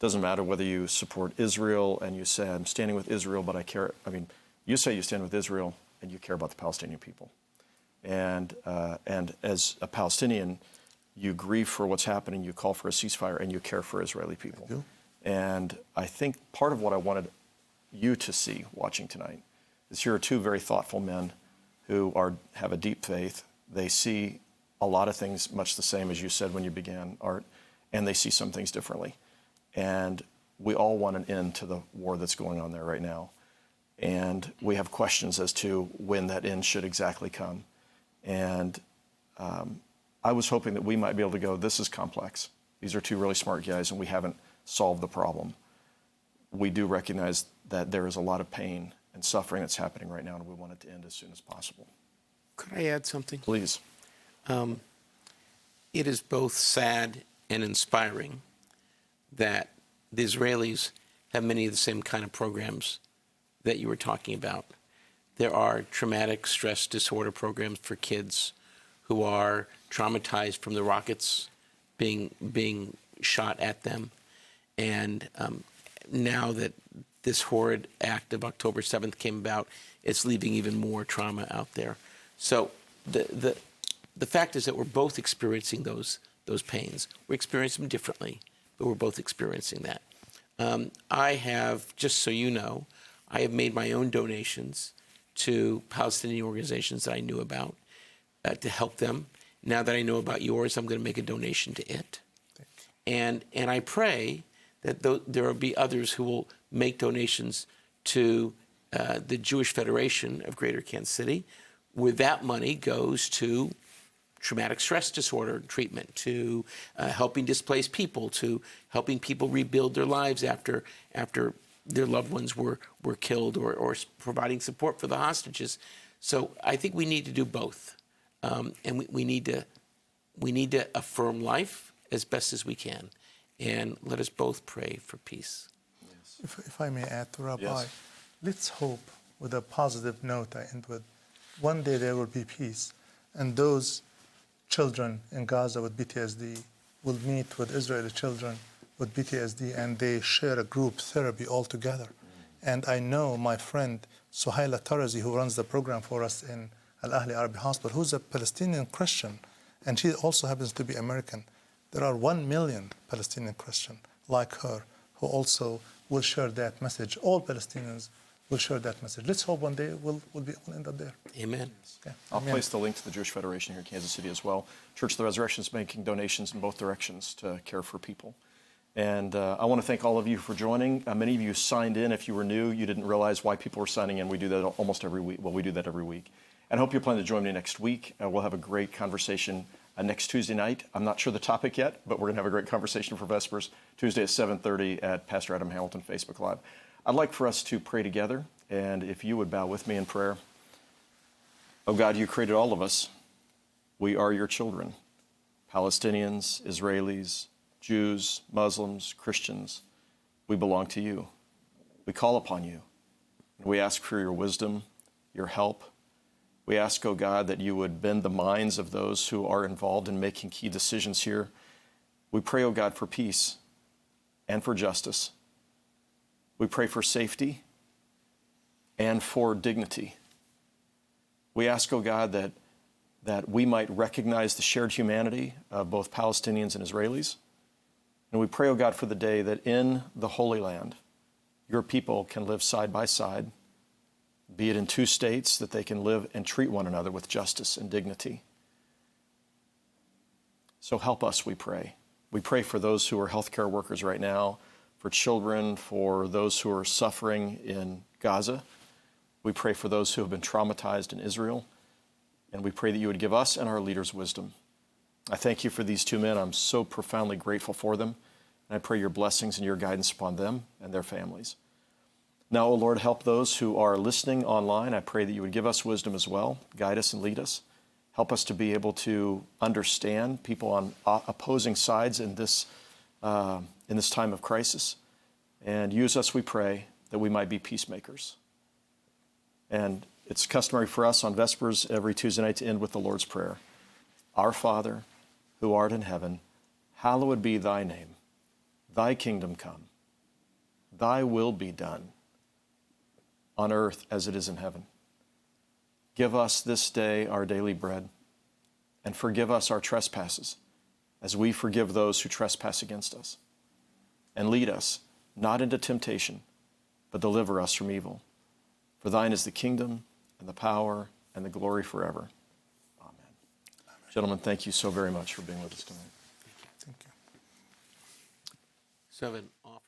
Doesn't matter whether you support Israel and you say, I'm standing with Israel, but I care. I mean, you say you stand with Israel and you care about the Palestinian people. And as a Palestinian, you grieve for what's happening, you call for a ceasefire, and you care for Israeli people. And I think part of what I wanted you to see watching tonight is here are 2 very thoughtful men who have a deep faith. They see a lot of things much the same as you said when you began, Art, and they see some things differently. And we all want an end to the war that's going on there right now. And we have questions as to when that end should exactly come. And I was hoping that we might be able to go, this is complex. These are 2 really smart guys, and we haven't solved the problem. We do recognize that there is a lot of pain and suffering that's happening right now, and we want it to end as soon as possible. Could I add something? Please. It is both sad and inspiring that the Israelis have many of the same kind of programs that you were talking about. There are traumatic stress disorder programs for kids who are traumatized from the rockets being shot at them. And now that this horrid act of October 7th came about, it's leaving even more trauma out there. So the fact is that we're both experiencing those pains. We're experiencing them differently, but we're both experiencing that. I have, just so you know, I have made my own donations to Palestinian organizations that I knew about to help them. Now that I know about yours, I'm going to make a donation to it. And I pray that there will be others who will make donations to the Jewish Federation of Greater Kansas City, where that money goes to traumatic stress disorder treatment, to helping displaced people, to helping people rebuild their lives after their loved ones were killed, or providing support for the hostages. So I think we need to do both. And we need to we need to affirm life as best as we can. And let us both pray for peace. If I may add to Rabbi, Yes. let's hope with a positive note I end with, one day there will be peace, and those children in Gaza with PTSD will meet with Israeli children with PTSD, and they share a group therapy all together. And I know my friend Suhaila Tarazi, who runs the program for us in Al Ahli Arabi Hospital, who's a Palestinian Christian, and she also happens to be American. There are 1 million Palestinian Christians like her who also will share that message. All Palestinians will share that message. Let's hope one day we'll end up there. Amen. Okay. I'll Amen. place the link to the Jewish Federation here in Kansas City as well. Church of the Resurrection is making donations in both directions to care for people. And I want to thank all of you for joining. Many of you signed in. If you were new, you didn't realize why people were signing in. We do that almost every week. Well, we do that every week. And I hope you plan to join me next week. We'll have a great conversation next Tuesday night. I'm not sure the topic yet, but we're going to have a great conversation for Vespers Tuesday at 7:30 at Pastor Adam Hamilton Facebook Live. I'd like for us to pray together, and if you would bow with me in prayer. Oh God, you created all of us. We are your children. Palestinians, Israelis, Jews, Muslims, Christians. We belong to you. We call upon you. And we ask for your wisdom, your help. We ask, oh God, that you would bend the minds of those who are involved in making key decisions here. We pray, oh God, for peace and for justice. We pray for safety and for dignity. We ask, oh God, that we might recognize the shared humanity of both Palestinians and Israelis. And we pray, oh God, for the day that in the Holy Land, your people can live side by side, be it in two states, that they can live and treat one another with justice and dignity. So help us, we pray. We pray for those who are healthcare workers right now, for children, for those who are suffering in Gaza. We pray for those who have been traumatized in Israel. And we pray that you would give us and our leaders wisdom. I thank you for these two men. I'm so profoundly grateful for them. And I pray your blessings and your guidance upon them and their families. Now, O Lord, help those who are listening online. I pray that you would give us wisdom as well, guide us and lead us. Help us to be able to understand people on opposing sides in this time of crisis. And use us, we pray, that we might be peacemakers. And it's customary for us on Vespers every Tuesday night to end with the Lord's Prayer. Our Father, who art in heaven, hallowed be thy name. Thy kingdom come. Thy will be done on earth as it is in heaven. Give us this day our daily bread, and forgive us our trespasses, as we forgive those who trespass against us. And lead us not into temptation, but deliver us from evil. For thine is the kingdom, and the power, and the glory forever. Amen. Gentlemen, thank you so very much for being with us tonight. Thank you. 7 off.